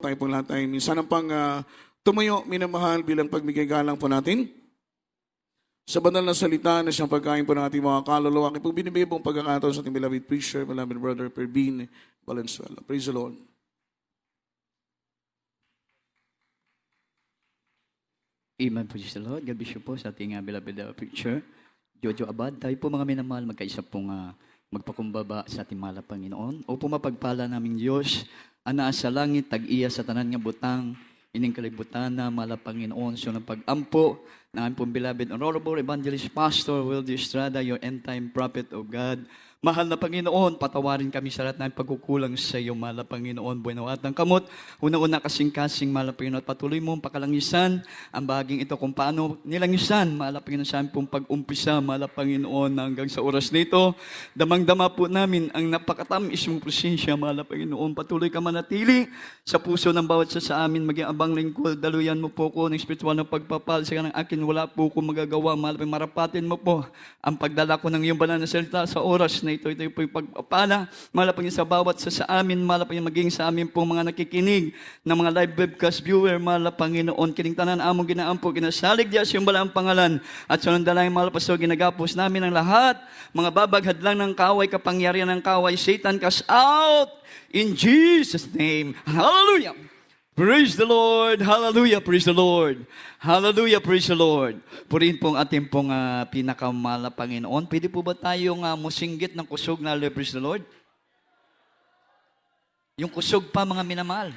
tayo pong lahat ay minsan pang tumayo, minamahal bilang pagbigay galang po natin sa banal na salita na siyang pagkain po ng ating mga kaluluwa. Kaya po binibigay pong pagkakataon sa ating beloved preacher, beloved brother Perbin Valenzuela. Praise the Lord. Amen, praise the Lord. God bless you po sa ating beloved preacher, Jojo Abad. Tayo po mga minamahal, magkaisa pong magpakumbaba sa ating mahal na Panginoon. O po mapagpala naming Diyos, ana sa langit, tag-iya sa tanan nga butang, ining kalibutan na mahal na Panginoon. So ng pag-ampo ng aming pong beloved Honorable Evangelist Pastor Wildy Estrada, your end-time prophet of God. Mahal na Panginoon, patawarin kami sa lahat ng pagkukulang sa iyo, mahal na Panginoon. Buenawat ng kamot, una-una kasing-kasing, mahal na Panginoon. Patuloy mong pakalangisan ang baging ito kung paano nilangisan, mahal na Panginoon, sa aming pong pag-umpisa, mahal na Panginoon, hanggang sa oras nito. Damang-dama po namin ang napakatamis mong presensya, mahal na Panginoon. Patuloy ka manatili sa puso ng bawat sa amin, maging abang lingkod. Daluyan mo po ko ng espiritual na pagpapal. Sa ng akin, wala po ko magagawa, mahal na Panginoon. Marapatin mo po ang pagdala ko ng iyong banal na salita sa oras na ito po yung pagpapala. Malapang sa bawat sa amin, malapang maging sa amin pong mga nakikinig ng mga live webcast viewer, malapang Panginoon, kining tanan among ginaampo, ginasalig Diyos yung balang pangalan, at sunandalay malapaso, ginagapos namin ang lahat, mga babaghad lang ng kaway, kapangyarihan ng kaway, Satan, cast out, in Jesus' name. Hallelujah! Praise the Lord! Hallelujah! Praise the Lord! Hallelujah! Praise the Lord! Purihin pong ating pong pinakamahal na Panginoon. Pwede po ba tayong musinggit ng kusog na hallelujah, praise the Lord? Yung kusog pa, mga minamahal.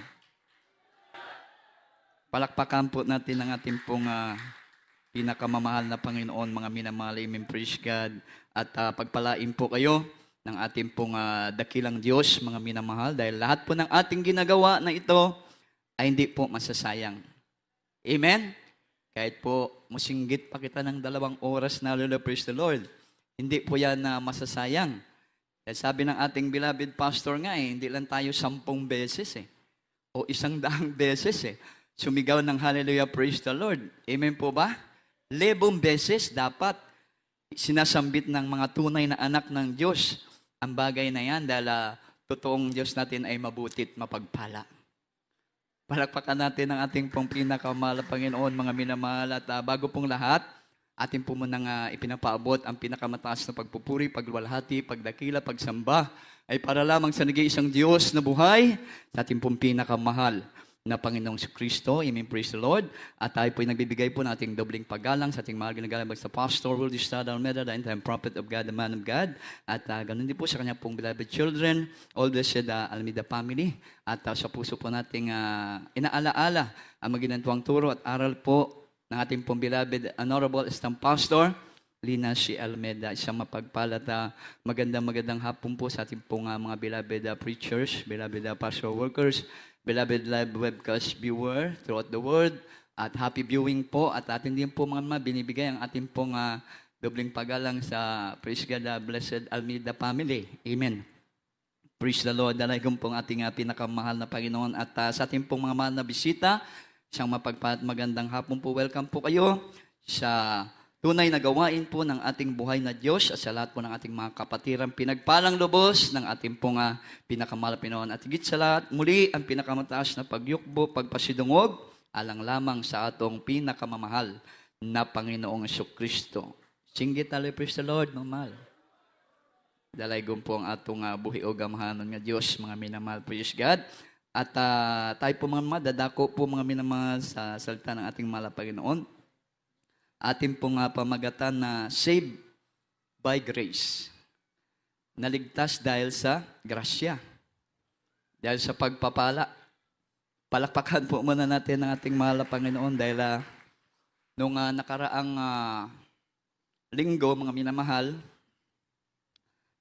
Palakpakan po natin ang ating pong pinakamamahal na Panginoon, mga minamahal. Amen, praise God. At pagpalain po kayo ng ating pong dakilang Diyos, mga minamahal, dahil lahat po ng ating ginagawa na ito ay hindi po masasayang. Amen? Kahit po musinggit pa kita ng 2 oras na hallelujah, praise the Lord, hindi po yan na masasayang. Dahil sabi ng ating beloved pastor nga hindi lang tayo 10 beses o 100 beses sumigaw ng hallelujah, praise the Lord. Amen po ba? 10 beses dapat sinasambit ng mga tunay na anak ng Diyos ang bagay na yan dahil totoong Diyos natin ay mabutit, mapagpala. Palakpakan natin ang ating pong pinakamahal na Panginoon, mga minamahal. At bago pong lahat, ating po munang ipinapaabot ang pinakamataas na pagpupuri, pagluwalhati, pagdakila, pagsamba, ay para lamang sa nag-iisang Diyos na buhay sa ating pong pinakamahal na Panginoong Kristo. Amen, praise the Lord. At tayo po ay nagbibigay po ng ating dobling paggalang sa ating mahal ginagalang sa Pastor Wildy Estrada Almeda, the end-time prophet of God, the man of God. At ganun din po sa kanya pong beloved children, all blessed Almeda family. At sa puso po nating inaalaala ang maginantuang turo at aral po ng ating pong beloved honorable Estam Pastor Lina C. Almeda. Isang mapagpalat magandang hapon po sa ating pong mga beloved preachers, beloved pastor workers, beloved live webcast viewer throughout the world, at happy viewing po. At atin din po mga binibigay ang ating pong dobling pagalang sa praise God, blessed Almeida family. Amen. Praise the Lord. Dalagang pong ating pinakamahal na Panginoon. At sa ating pong mga mahal na bisita, isang mapagpalat magandang hapon po. Welcome po kayo sa tunay na gawain po ng ating buhay na Diyos at sa lahat po ng ating mga kapatirang pinagpalang lubos ng ating pong pinakamahal na Panginoon. At higit sa lahat, muli ang pinakamataas na pagyukbo, pagpasidungog, alang lamang sa atong pinakamamahal na Panginoong Kristo. Singgit tayo, praise the Lord, mamahal. Dalaygon po ang atong buhi o gamahanon nga Diyos, mga minamahal, praise God. At tayo po mga madadako po mga minamahal sa salita ng ating mahal na Panginoon. Ating pong pamagatan na saved by grace. Naligtas dahil sa grasya. Dahil sa pagpapala. Palakpakan po muna natin ang ating mahal na Panginoon dahil nung nakaraang linggo, mga minamahal,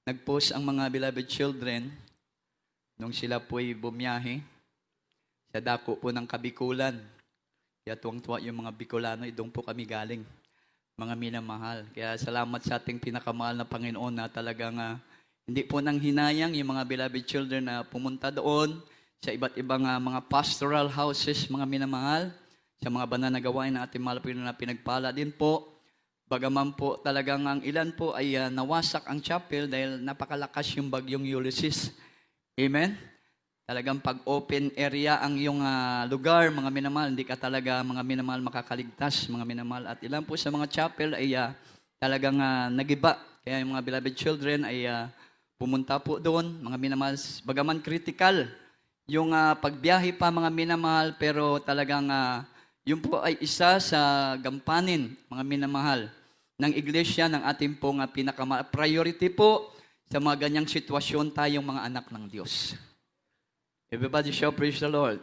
nag-post ang mga beloved children nung sila po'y bumiyahe sa dako po ng Kabikulan. Kaya tuwang-tuwa yung mga Bicolano, doon po kami galing, mga minamahal. Kaya salamat sa ating pinakamahal na Panginoon na talagang hindi po nang hinayang yung mga beloved children na pumunta doon sa iba't ibang mga pastoral houses, mga minamahal, sa mga banal na gawain na ating mahal na pinagpala din po. Bagaman po talagang ang ilan po ay nawasak ang chapel dahil napakalakas yung bagyong Ulysses. Amen? Talagang pag open area ang iyong lugar, mga minamahal, hindi ka talaga mga minamahal makakaligtas, mga minamahal. At ilan po sa mga chapel ay talagang nagiba. Kaya yung mga beloved children ay pumunta po doon, mga minamahal. Bagaman critical yung pagbiyahe pa, mga minamahal, pero talagang yun po ay isa sa gampanin, mga minamahal, ng iglesia, ng ating pong priority po sa mga ganyang sitwasyon tayong mga anak ng Diyos. Everybody shall praise the Lord.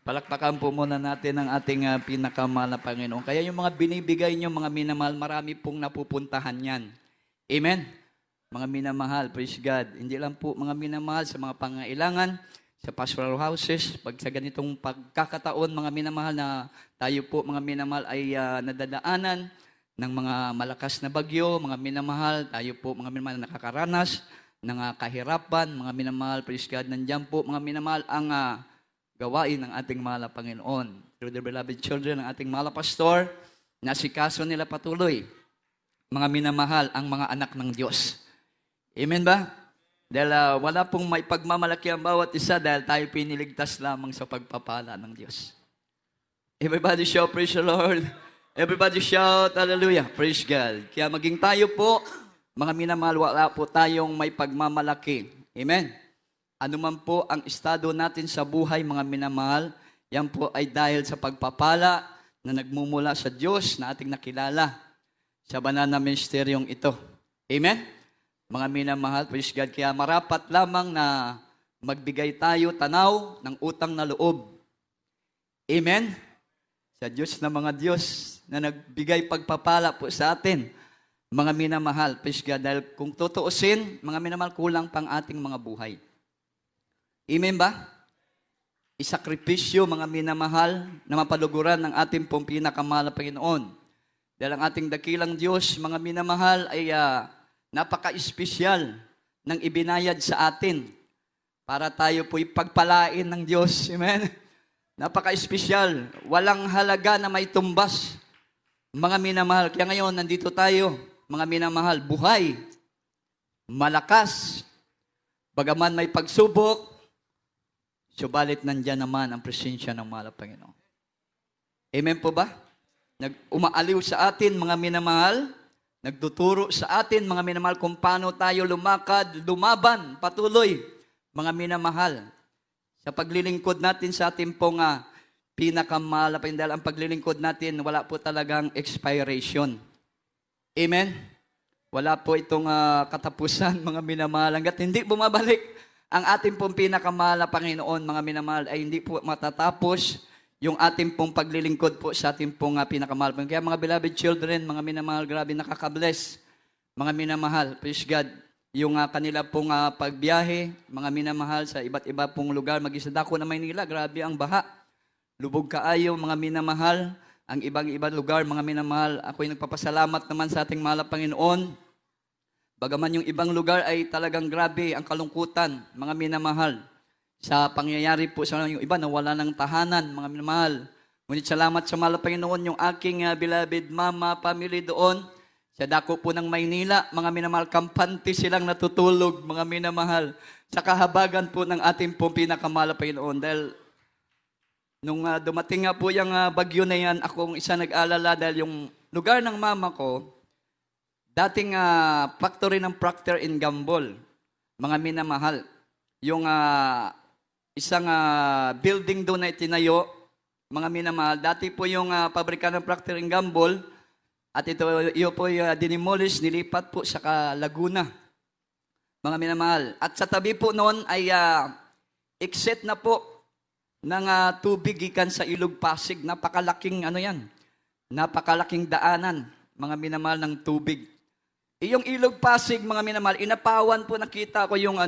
Palakpakan po muna natin ang ating pinakamahal na Panginoon. Kaya yung mga binibigay nyo, mga minamahal, marami pong napupuntahan yan. Amen? Mga minamahal, praise God. Hindi lang po mga minamahal sa mga pangailangan, sa pastoral houses, pag sa ganitong pagkakataon, mga minamahal, na tayo po, mga minamahal, ay nadadaanan ng mga malakas na bagyo, mga minamahal, tayo po, mga minamahal, nakakaranas ng kahirapan, mga minamahal, praise God, nandiyan po, mga minamahal, ang gawain ng ating mahal na Panginoon. Through the beloved children ng ating mahal na pastor, nasikaso nila patuloy, mga minamahal, ang mga anak ng Diyos. Amen ba? Dahil wala pong may pagmamalaki ang bawat isa dahil tayo piniligtas lamang sa pagpapala ng Diyos. Everybody shout, praise the Lord. Everybody shout, hallelujah, praise God. Kaya maging tayo po, mga minamahal, wala po tayong may pagmamalaki. Amen? Ano man po ang estado natin sa buhay, mga minamahal, yan po ay dahil sa pagpapala na nagmumula sa Diyos na ating nakilala sa banal na ministeryong ito. Amen? Mga minamahal, praise God, kaya marapat lamang na magbigay tayo tanaw ng utang na loob. Amen? Sa Diyos na mga Diyos na nagbigay pagpapala po sa atin, mga minamahal, praise God, dahil kung tutuusin, mga minamahal, kulang pang ating mga buhay. Amen ba? Isakripisyo, mga minamahal, na mapaluguran ng ating pong pinakamahal na Panginoon. Dahil ang ating dakilang Diyos, mga minamahal, ay napaka-espesyal ng ibinayad sa atin para tayo po'y pagpalain ng Diyos. Amen? Napaka-espesyal. Walang halaga na may tumbas. Mga minamahal, kaya ngayon nandito tayo, mga minamahal, buhay, malakas, bagaman may pagsubok, subalit nandyan naman ang presensya ng mahal na Panginoon. Amen po ba? Umaaliw sa atin, mga minamahal, nagtuturo sa atin, mga minamahal, kung paano tayo lumakad, lumaban, patuloy, mga minamahal, sa paglilingkod natin sa ating pong pinakamahal na Panginoon. Dahil ang paglilingkod natin, wala po talagang expiration. Amen? Wala po itong katapusan, mga minamahal. Hanggat hindi bumabalik ang ating pong pinakamahal na Panginoon, mga minamahal, ay hindi po matatapos yung ating pong paglilingkod po sa ating pong pinakamahal. Kaya mga beloved children, mga minamahal, grabe nakakabless. Mga minamahal, praise God, yung kanila pong pagbiyahe, mga minamahal, sa iba't iba pong lugar, mag-isa dako na Maynila, grabe ang baha. Lubog kaayo, mga minamahal, ang ibang-ibang lugar, mga minamahal. Ako'y nagpapasalamat naman sa ating mahal na Panginoon. Bagaman yung ibang lugar ay talagang grabe ang kalungkutan, mga minamahal. Sa pangyayari po sa yung iba, nawala ng tahanan, mga minamahal. Ngunit salamat sa mahal na Panginoon, yung aking beloved mama, family doon, sa dako po ng Maynila, mga minamahal, kampante silang natutulog, mga minamahal, sa kahabagan po ng ating pong pinakamahal na Panginoon. Dahil nung dumating nga po yung bagyo na yan, akong isa nag-alala dahil yung lugar ng mama ko, dating factory ng Procter & Gamble, mga minamahal. Yung isang building doon na itinayo, mga minamahal. Dati po yung pabrika ng Procter & Gamble, at ito po yung dinimolish, nilipat po sa Laguna, mga minamahal. At sa tabi po noon ay exit na po ng tubig gikan sa Ilog Pasig. Napakalaking napakalaking daanan, mga minamahal, ng tubig. Yung Ilog Pasig, mga minamahal, inapawan po, nakita ko yung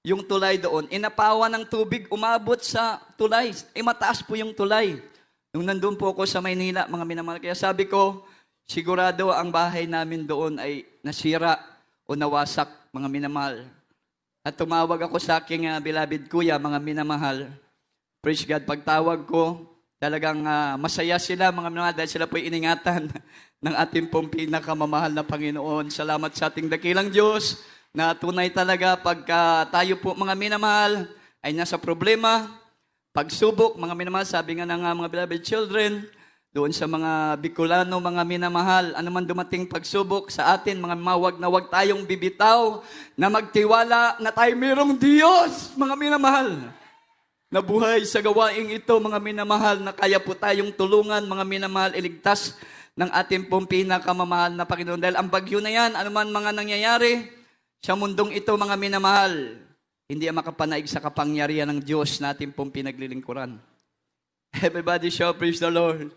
yung tulay doon. Inapawan ng tubig, umabot sa tulay. Mataas po yung tulay. Nung nandun po ako sa Maynila, mga minamahal, kaya sabi ko, sigurado ang bahay namin doon ay nasira o nawasak, mga minamahal. At tumawag ako sa aking beloved kuya, mga minamahal. Praise God, pagtawag ko, talagang masaya sila, mga minamahal, dahil sila po'y iningatan ng ating pong pinakamamahal na Panginoon. Salamat sa ating dakilang Diyos na tunay talaga pagka tayo po, mga minamahal, ay nasa problema, pagsubok, mga minamahal, sabi nga ng mga beloved children, doon sa mga Bicolano, mga minamahal, ano man dumating pagsubok sa atin, mga mawag na wag tayong bibitaw, na magtiwala na tayo mayroong Diyos, mga minamahal. Nabuhay sa gawaing ito, mga minamahal, na kaya po tayong tulungan, mga minamahal, iligtas ng ating pong pinakamamahal na Panginoon. Dahil ang bagyo na yan, ano man mga nangyayari sa mundong ito, mga minamahal, hindi ang makapanaig sa kapangyarihan ng Diyos na ating pong pinaglilingkuran. Everybody shout, praise the Lord.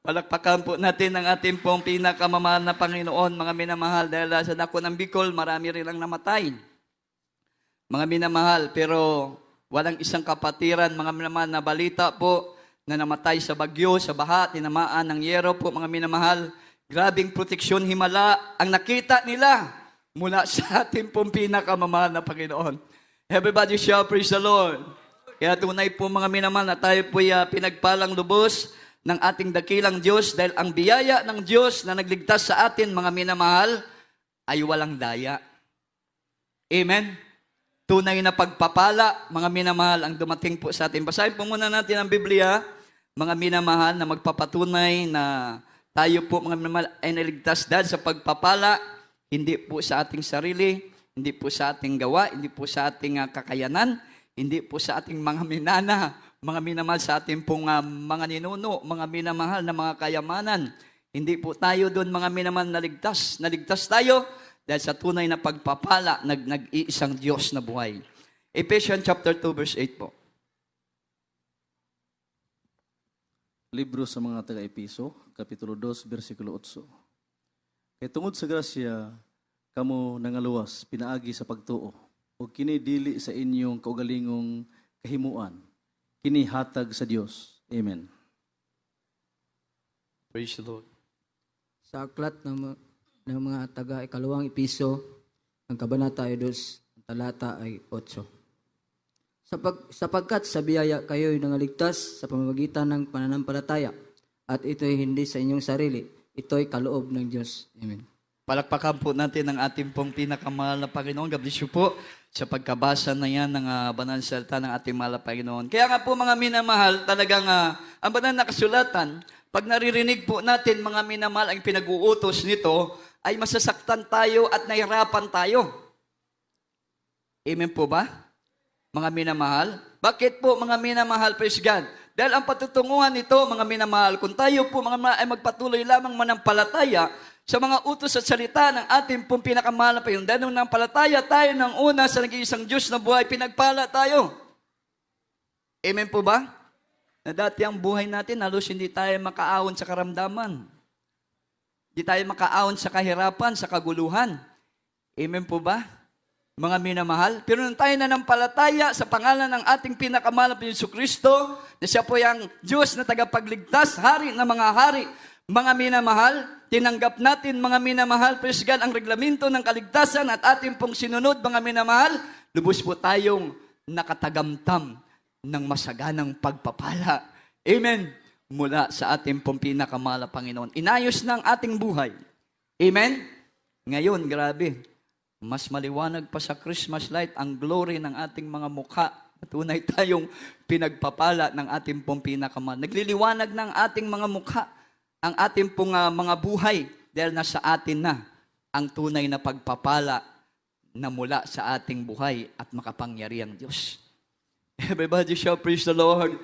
Palakpakan po natin ang ating pong pinakamamahal na Panginoon, mga minamahal, dahil sa dako ng Bicol, marami rin ang namatay. Mga minamahal, pero walang isang kapatiran, mga minamahal, na balita po na namatay sa bagyo, sa baha, tinamaan ng yero po, mga minamahal. Grabing proteksyon, himala ang nakita nila mula sa ating pong pinakamamahal na Panginoon. Everybody shout, praise the Lord. Kaya tunay po, mga minamahal, na tayo po'y pinagpalang lubos ng ating dakilang Diyos, dahil ang biyaya ng Diyos na nagligtas sa atin, mga minamahal, ay walang daya. Amen? Tunay na pagpapala, mga minamahal, ang dumating po sa atin. Basahin po muna natin ang Biblia, mga minamahal, na magpapatunay na tayo po, mga minamahal, ay naligtas dahil sa pagpapala, hindi po sa ating sarili, hindi po sa ating gawa, hindi po sa ating kakayanan, hindi po sa ating mga minana, mga minamahal, sa ating pong mga ninuno, mga minamahal na mga kayamanan. Hindi po tayo doon, mga minamahal, naligtas. Naligtas tayo dahil sa tunay na pagpapala, nag-iisang Diyos na buhay. Ephesians chapter 2, verse 8 po. Libro sa mga taga-Episo, Kapitulo 2, versikulo 8. Kay tungod sa grasya, kamo nangaluwas, pinaagi sa pagtuo, o kini dili sa inyong kaugalingong kahimuan, kini hatag sa Dios. Amen. Praise the Lord. Sa aklat ng mga taga-ikalawang Episo, ang kabanata ay 2, ang talata ay 8. Sapagkat sa biyaya kayo'y nangaligtas sa pamamagitan ng pananampalataya, at ito'y hindi sa inyong sarili, ito'y kaloob ng Diyos. Amen. Palakpakan po natin ang ating pong pinakamahal na Panginoon. God bless you po sa pagkabasa na yan ng banal na salita ng ating mahal na Panginoon. Kaya nga po, mga minamahal, talagang ang banal na kasulatan, pag naririnig po natin, mga minamahal, ang pinag-uutos nito, ay masasaktan tayo at nahirapan tayo. Amen po ba? Mga minamahal? Bakit po, mga minamahal, praise God? Dahil ang patutunguhan nito, mga minamahal, kung tayo po, mga minamahal, ay magpatuloy lamang manampalataya sa mga utos at salita ng ating pong pinakamahal na Panginoon. Dahil nung nampalataya tayo ng una sa nag-iisang Diyos na buhay, pinagpala tayo. Amen po ba? Na dati ang buhay natin, halos hindi tayo makaahon sa karamdaman. Hindi tayo makaahon sa kahirapan, sa kaguluhan. Amen po ba? Mga minamahal. Pero nung tayo nanampalataya sa pangalan ng ating pinakamahal na Yesu Kristo, na siya po yung Diyos na tagapagligtas, hari ng mga hari, mga minamahal, tinanggap natin, mga minamahal, praise God, ang reglamento ng kaligtasan at ating pong sinunod, mga minamahal, lubos po tayong nakatagamtam ng masaganang pagpapala. Amen. Mula sa ating pong pinakamahal na Panginoon. Inayos ng ating buhay. Amen. Ngayon, grabe, mas maliwanag pa sa Christmas light ang glory ng ating mga mukha. Tunay tayong pinagpapala ng ating pong pinakamahal. Nagliliwanag ng ating mga mukha ang ating pong mga buhay dahil nasa atin na ang tunay na pagpapala na mula sa ating buhay at makapangyariang Diyos. Everybody shout, praise the Lord.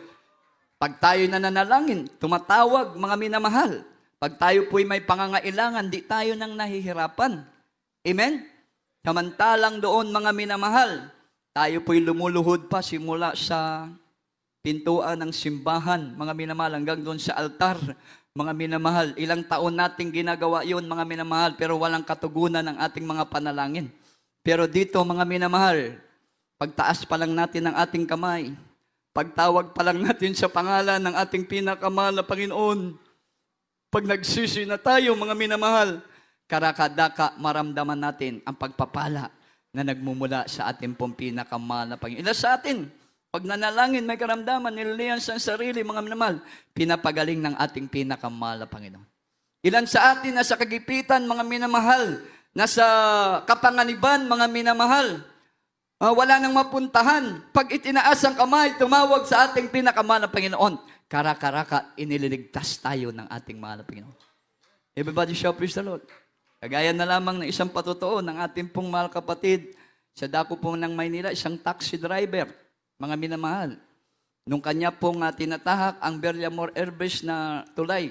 Pag tayo nananalangin, tumatawag, mga minamahal. Pag tayo po'y may pangangailangan, di tayo nang nahihirapan. Amen? Samantalang doon, mga minamahal, tayo po'y lumuluhod pa simula sa pintuan ng simbahan, mga minamahal, hanggang doon sa altar. Mga minamahal, ilang taon nating ginagawa yun, mga minamahal, pero walang katugunan ng ating mga panalangin. Pero dito, mga minamahal, pagtaas pa lang natin ng ating kamay, pagtawag pa lang natin sa pangalan ng ating pinakamahal na Panginoon, pag nagsisi na tayo, mga minamahal, karakadaka maramdaman natin ang pagpapala na nagmumula sa ating pong pinakamahal na Panginoon. Ilan sa atin, pag nanalangin, may karamdaman, nililiyan sa sarili, mga minamahal, pinapagaling ng ating pinakamahal na Panginoon. Ilan sa atin, nasa kagipitan, mga minamahal, nasa kapanganiban, mga minamahal, Wala nang mapuntahan. Pag itinaas ang kamay, tumawag sa ating pinakamahal na Panginoon. Kara-karaka, iniligtas tayo ng ating mahal na Panginoon. Everybody shout, praise the Lord. Kagaya na lamang ng isang patutuo ng ating pong mahal kapatid sa dako po ng Maynila, isang taxi driver, mga minamahal. Nung kanya pong tinatahak ang Villamor Air Base na tulay.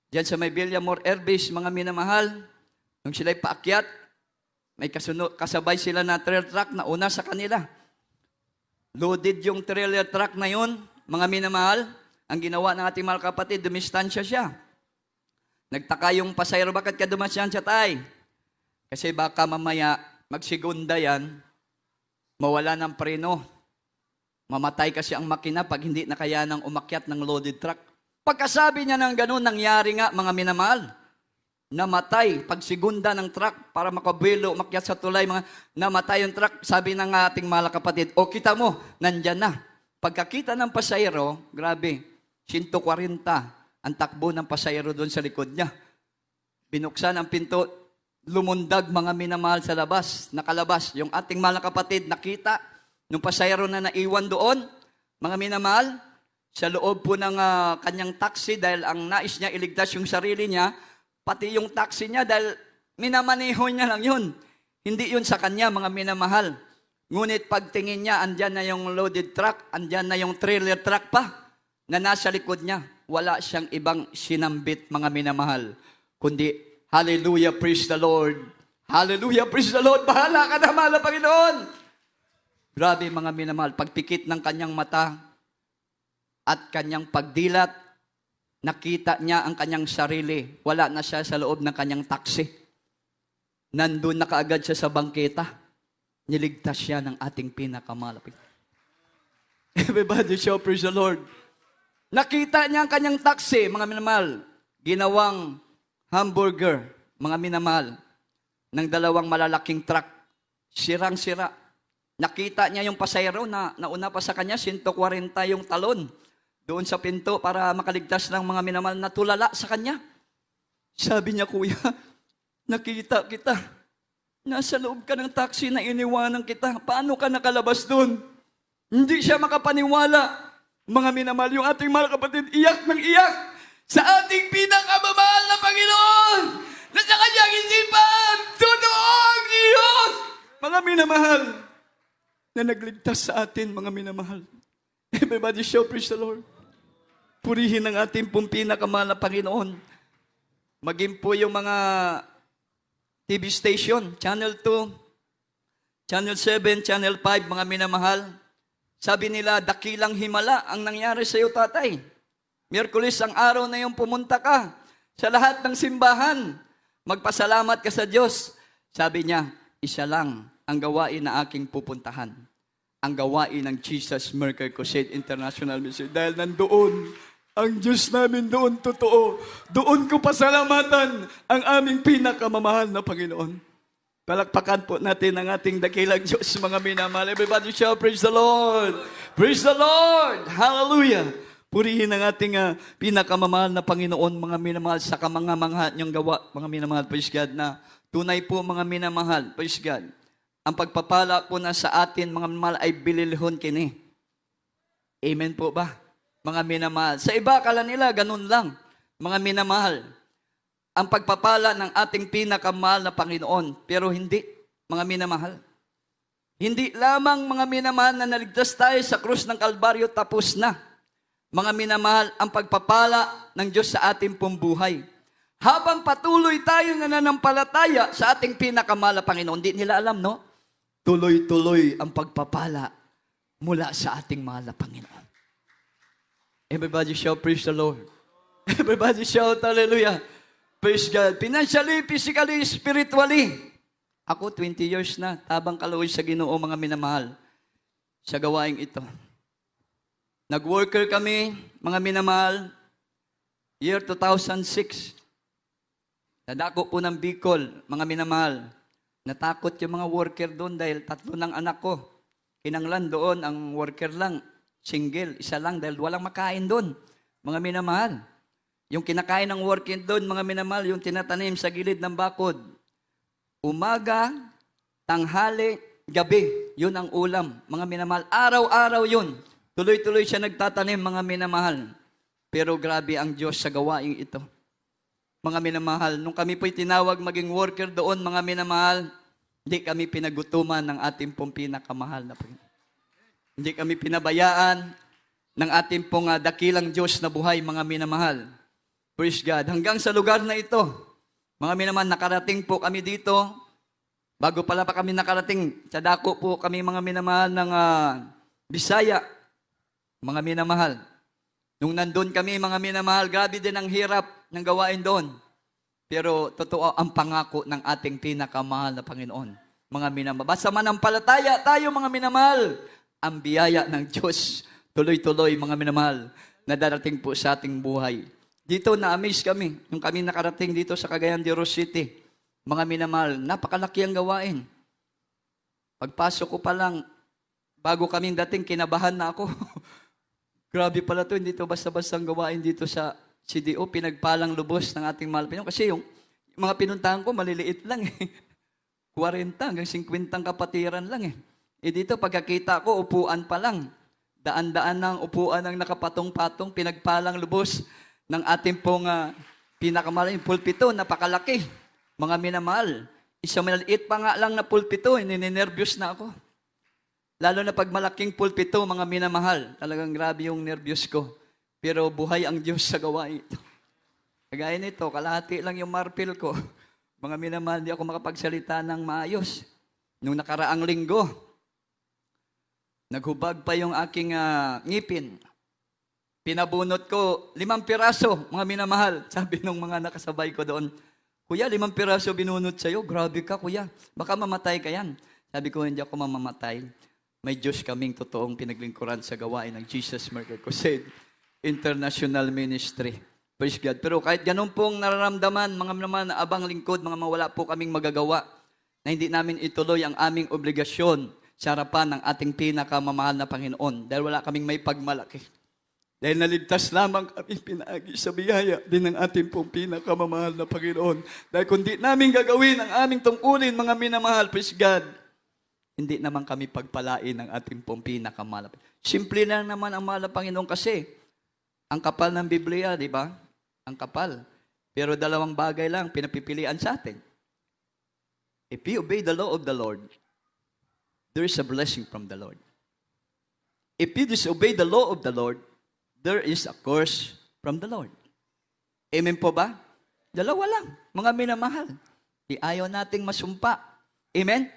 Diyan sa may Villamor Air Base, mga minamahal, nung sila'y paakyat, may kasabay sila na trailer truck na una sa kanila. Loaded yung trailer truck na yun, mga minamahal. Ang ginawa ng ating mahal kapatid, dumistansya siya. Nagtaka yung pasayro, bakit ka dumistansya tay? Kasi baka mamaya magsigunda yan, mawala ng preno. Mamatay kasi ang makina pag hindi na kaya nang umakyat ng loaded truck. Pagkasabi niya ng ganun, nangyari nga mga minamahal. Namatay pagsigunda ng truck para makabuelo, umakyat sa tulay, namatay yung truck. Sabi ng ating mahal kapatid, o kita mo, nandyan na. Pagkakita ng pasayro, grabe, 140 ang takbo ng pasayro doon sa likod niya. Binuksan ang pinto, lumundag mga minamahal sa labas, nakalabas. Yung ating mahal na kapatid nakita, nung pasayro na naiwan doon, mga minamahal, sa loob po ng kanyang taxi dahil ang nais niya iligtas yung sarili niya, pati yung taxi niya dahil minamaneho niya lang yun. Hindi yun sa kanya, mga minamahal. Ngunit pagtingin niya, andyan na yung loaded truck, andyan na yung trailer truck pa na nasa likod niya. Wala siyang ibang sinambit, mga minamahal, kundi, hallelujah, praise the Lord. Hallelujah, praise the Lord. Bahala ka na, mahal na Panginoon. Grabe, mga minamahal, pagpikit ng kanyang mata at kanyang pagdilat, nakita niya ang kanyang sarili. Wala na siya sa loob ng kanyang taxi. Nandun na kaagad siya sa bangketa. Niligtas siya ng ating pinakamalapit. Everybody shout, praise the Lord. Nakita niya ang kanyang taxi, mga minamahal, ginawang hamburger, mga minamahal, ng dalawang malalaking truck. Sirang-sira. Nakita niya yung pasayro na nauna pa sa kanya, 140 yung talon doon sa pinto para makaligtas ng mga minamahal na tulala sa kanya. Sabi niya, kuya, nakita kita. Nasa loob ka ng taxi na iniwanan kita. Paano ka nakalabas doon? Hindi siya makapaniwala. Mga minamahal, yung ating mahal kapatid, iyak ng iyak sa ating pinakamamahal na Panginoon na sa kanyang isipan, totoo ang Diyos. Mga minamahal, na nagligtas sa atin, mga minamahal. Everybody shout, praise the Lord. Purihin ang ating pong pinakamahal na Panginoon. Maging po yung mga TV station, Channel 2, Channel 7, Channel 5, mga minamahal. Sabi nila, dakilang himala ang nangyari sa iyo, tatay. Miyerkules ang araw na yung pumunta ka sa lahat ng simbahan. Magpasalamat ka sa Diyos. Sabi niya, isa lang ang gawain na aking pupuntahan. Ang gawain ng Jesus Miracle Crusade International Mission. Dahil nandoon, ang Diyos namin doon totoo. Doon ko pasalamatan ang aming pinakamamahal na Panginoon. Palakpakan po natin ang ating dakilang Diyos, mga minamahal. Everybody shout, praise the Lord! Praise the Lord! Hallelujah! Purihin ang ating pinakamamahal na Panginoon, mga minamahal, sa kamangha-mangha niyong gawa, mga minamahal, praise God, na tunay po, mga minamahal, praise God. Ang pagpapala po na sa atin, mga minamahal, ay bililhon kini. Amen po ba? Mga minamahal. Sa iba, akala nila, ganun lang. Mga minamahal. Ang pagpapala ng ating pinakamahal na Panginoon. Pero hindi, mga minamahal. Hindi lamang, mga minamahal, na naligtas tayo sa krus ng Kalbaryo, tapos na. Mga minamahal, ang pagpapala ng Diyos sa ating pong buhay. Habang patuloy tayo nananampalataya sa ating pinakamahal na Panginoon, hindi nila alam, no? Tuloy-tuloy ang pagpapala mula sa ating mahal na Panginoon. Everybody shout, praise the Lord. Everybody shout, hallelujah. Praise God. Financially, physically, spiritually. Ako, 20 years na, tabang kaluoy sa Ginoo, mga minamahal, sa gawaing ito. Nag-worker kami, mga minamahal, year 2006. Nadako po ng Bicol, mga minamahal. Natakot yung mga worker doon dahil 3 ng anak ko. Kinanglan doon, ang worker lang, single, isa lang dahil walang makain doon. Mga minamahal. Yung kinakain ng worker doon, mga minamahal, yung tinatanim sa gilid ng bakod. Umaga, tanghali, gabi, yun ang ulam, mga minamahal. Araw-araw yun. Tuloy-tuloy siya nagtatanim, mga minamahal. Pero grabe ang Diyos sa gawaing ito. Mga minamahal, nung kami po'y tinawag maging worker doon, mga minamahal, hindi kami pinagutuman ng ating pong pinakamahal na Panginoon. Hindi kami pinabayaan ng ating pong dakilang Diyos na buhay, mga minamahal. Praise God. Hanggang sa lugar na ito, mga minamahal, nakarating po kami dito. Bago pala pa kami nakarating, sa dako po kami, mga minamahal, ng Bisaya. Mga minamahal. Nung nandun kami, mga minamahal, grabe din ang hirap ng gawain doon. Pero totoo ang pangako ng ating pinakamahal na Panginoon. Mga minamahal. Basta manampalataya tayo, mga minamahal. Ang biyaya ng Diyos, tuloy-tuloy, mga minamahal, na darating po sa ating buhay. Dito, na-amaze kami. Nung kami nakarating dito sa Cagayan de Oro City, mga minamahal, napakalaki ang gawain. Pagpasok ko pa lang, bago kaming dating, kinabahan na ako. Grabe pala to, hindi to basta-bastang gawain dito sa CDO, pinagpalang lubos ng ating mahal Panginoon. Kasi yung mga pinuntahan ko, maliliit lang eh. 40 hanggang 50 kapatiran lang eh. Dito, pagkakita ko, upuan pa lang. Daan-daan ng upuan ang nakapatong-patong, pinagpalang lubos ng ating pong pinakamalaking pulpito, napakalaki. Mga minamahal, isang maliit pa nga lang na pulpito, ninenervyos na ako. Lalo na pag malaking pulpito, mga minamahal, talagang grabe yung nervyos ko. Pero buhay ang Diyos sa gawain ito. Kagaya nito, kalahati lang yung marpil ko. Mga minamahal, hindi ako makapagsalita ng maayos. Nung nakaraang linggo, naghubag pa yung aking ngipin. Pinabunot ko 5 piraso, mga minamahal. Sabi nung mga nakasabay ko doon, Kuya, 5 piraso binunot sa'yo. Grabe ka, kuya. Baka mamatay ka yan. Sabi ko, hindi ako mamamatay. May Diyos kaming totoong pinaglingkuran sa gawain ng Jesus Miracle Crusade International Ministry. Praise God. Pero kahit ganun pong nararamdaman, mga naman abang lingkod, mga mawala po kaming magagawa na hindi namin ituloy ang aming obligasyon sa harapan ng ating pinakamamahal na Panginoon dahil wala kaming may pagmalaki. Dahil naligtas lamang kami pinaagi sa biyaya din ng ating pong pinakamamahal na Panginoon. Dahil kung di namin gagawin ang aming tungkulin, mga minamahal, praise God, hindi naman kami pagpalain ng ating pong pinakamahal. Simple lang naman ang mahal na Panginoon kasi ang kapal ng Biblia, di ba? Ang kapal. Pero 2 bagay lang pinapipilian sa atin. If you obey the law of the Lord, there is a blessing from the Lord. If you disobey the law of the Lord, there is a curse from the Lord. Amen po ba? 2 lang, mga minamahal. Di ayaw nating masumpa. Amen?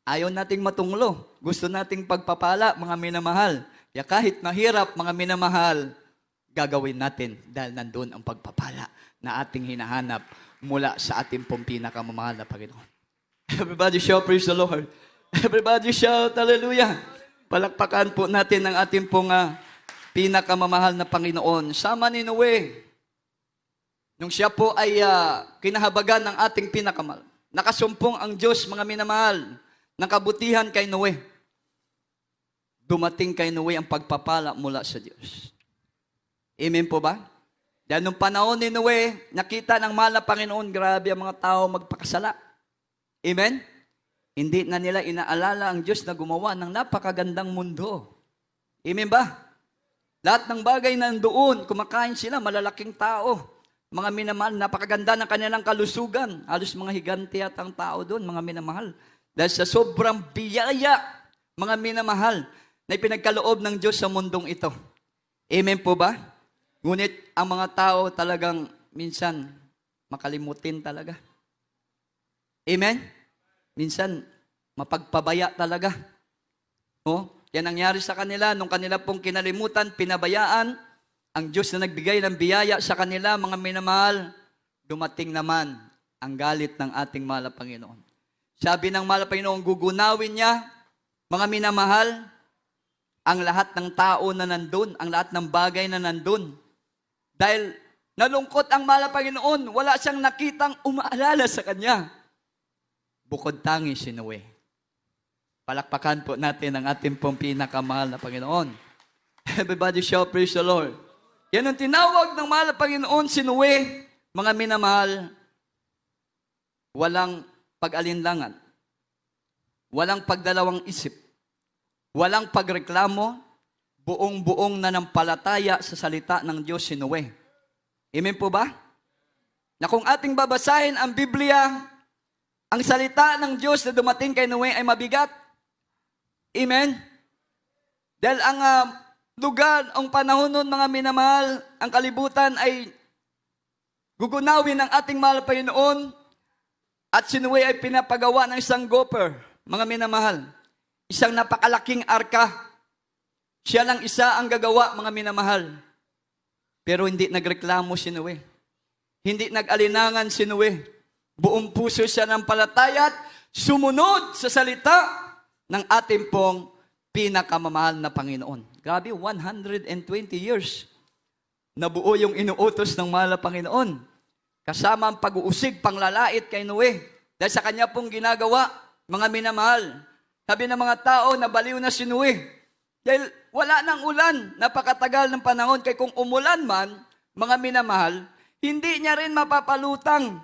Ayaw nating matunglo. Gusto nating pagpapala, mga minamahal. Kaya kahit mahirap, mga minamahal, gagawin natin dahil nandun ang pagpapala na ating hinahanap mula sa ating pong pinakamamahal na Panginoon. Everybody shout, praise the Lord. Everybody shout, hallelujah. Palakpakan po natin ang ating pong pinakamamahal na Panginoon. Sama ni Noe, nung siya po ay kinahabagan ng ating pinakamahal. Nakasumpong ang Diyos, mga minamahal, ng kabutihan kay Noe. Dumating kay Noe ang pagpapala mula sa Diyos. Amen po ba? Dahil nung panahon ni Noe, nakita ng mahal na Panginoon, grabe ang mga tao magpakasala. Amen? Hindi na nila inaalala ang Diyos na gumawa ng napakagandang mundo. Amen ba? Lahat ng bagay nandoon, kumakain sila, malalaking tao. Mga minamahal, napakaganda ng kanilang kalusugan. Halos mga higante at ang tao doon, mga minamahal. Dahil sa sobrang biyaya, mga minamahal, na ipinagkaloob ng Diyos sa mundong ito. Amen po ba? Ngunit ang mga tao talagang minsan makalimutin talaga. Amen? Minsan, mapagpabaya talaga. Oh, yan nangyari sa kanila nung kanila pong kinalimutan, pinabayaan, ang Diyos na nagbigay ng biyaya sa kanila, mga minamahal, dumating naman ang galit ng ating mahal na Panginoon. Sabi ng mahal na Panginoon, gugunawin niya, mga minamahal, ang lahat ng tao na nandun, ang lahat ng bagay na nandun. Dahil nalungkot ang mahal na Panginoon, wala siyang nakitang umaalala sa kanya. Bukod tangi si Noe. Palakpakan po natin ang ating pong pinakamahal na Panginoon. Everybody shout, praise the Lord. Yan ang tinawag ng mahal na Panginoon si Noe, mga minamahal, walang pag-alinlangan. walang pagdalawang isip, walang pagreklamo, buong-buong nanampalataya sa salita ng Diyos si Noe. Amen po ba? Na kung ating babasahin ang Biblia, ang salita ng Diyos na dumating kay Noe ay mabigat. Amen? Dahil ang lugar, ang panahon nun, mga minamahal, ang kalibutan ay gugunawin ng ating mahal Panginoon at si Noe ay pinapagawa ng isang gopher, mga minamahal. Isang napakalaking arka. Siya lang isa ang gagawa, mga minamahal. Pero hindi nagreklamo si Noe. Hindi nag-alinangan si Noe. Buong puso siya ng palataya at sumunod sa salita ng ating pong pinakamamahal na Panginoon. Grabe, 120 years. Nabuo yung inuutos ng mahal na Panginoon. Kasama ang pag-uusig, panglalait kay Noe. Dahil sa kanya pong ginagawa, mga minamahal. Sabi ng mga tao, nabaliw na si Noe. Dahil wala nang ulan, napakatagal ng panahon. Kaya kung umulan man, mga minamahal, hindi niya rin mapapalutang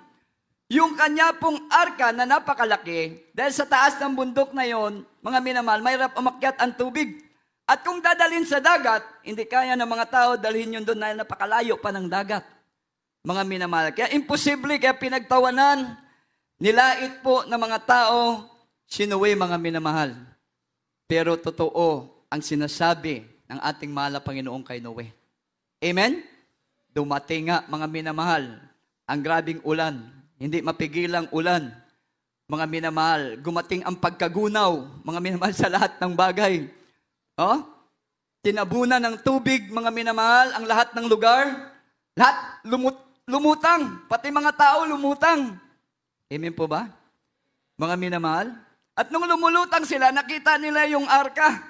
yung kanya pong arka na napakalaki. Dahil sa taas ng bundok na yon, mga minamahal, mahirap umakyat ang tubig. At kung dadalhin sa dagat, hindi kaya ng mga tao dalhin yun doon na napakalayo pa ng dagat. Mga minamahal. Kaya imposible, kaya pinagtawanan, nilait po ng mga tao, si Noe, mga minamahal. Pero totoo ang sinasabi ng ating mahal na Panginoon kay Noe. Amen? Dumating nga, mga minamahal, ang grabing ulan. Hindi mapigilang ulan. Mga minamahal, gumating ang pagkagunaw, mga minamahal, sa lahat ng bagay. Oh? Tinabunan ng tubig, mga minamahal, ang lahat ng lugar. Lahat lumutang. Pati mga tao lumutang. Amen po ba? Mga minamahal? At nung lumulutang sila, nakita nila yung arka.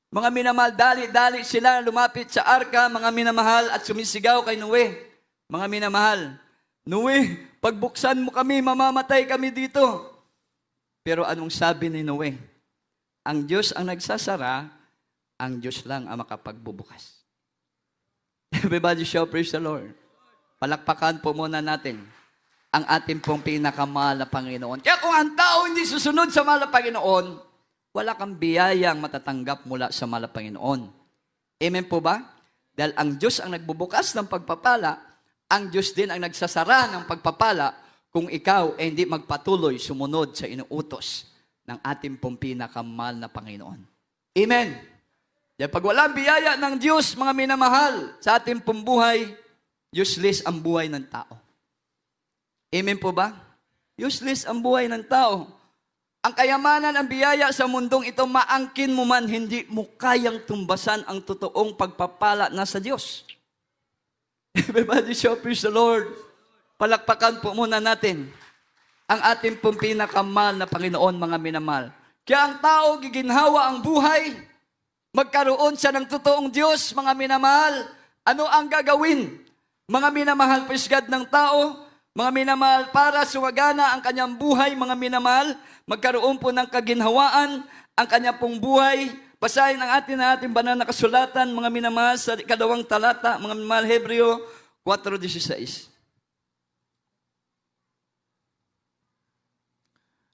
Mga minamahal, dali-dali sila lumapit sa arka, mga minamahal, at sumisigaw kay Noe. Mga minamahal, Noe, pagbuksan mo kami, mamamatay kami dito. Pero anong sabi ni Noe? Ang Diyos ang nagsasara, ang Diyos lang ang makapagbubukas. Everybody shout, praise the Lord. Palakpakan po muna natin ang ating pong pinakamahal na Panginoon. Kaya kung ang tao hindi susunod sa mahal na Panginoon, wala kang biyayang matatanggap mula sa mahal na Panginoon. Amen po ba? Dahil ang Diyos ang nagbubukas ng pagpapala, ang Diyos din ang nagsasara ng pagpapala kung ikaw ay hindi magpatuloy sumunod sa inuutos ng ating pong pinakamahal na Panginoon. Amen. Dahil pag walang biyaya ng Diyos, mga minamahal, sa ating pong buhay, useless ang buhay ng tao. Amen po ba? Useless ang buhay ng tao. Ang kayamanan, ang biyaya sa mundong ito, maangkin mo man, hindi mo kayang tumbasan ang totoong pagpapala na sa Diyos. Everybody shout, praise the Lord. Palakpakan po muna natin ang ating pong pinakamahal na Panginoon, mga minamahal. Kaya ang tao, giginhawa ang buhay, magkaroon siya ng totoong Diyos, mga minamahal. Ano ang gagawin? Mga minamahal, praise God, ng tao, mga minamahal, para sumagana ang kanyang buhay, mga minamahal, magkaroon po ng kaginhawaan ang kanya pong buhay. Basahin ang ating banal na kasulatan, mga minamahal, sa 2 talata, mga minamahal, Hebreo 4:16.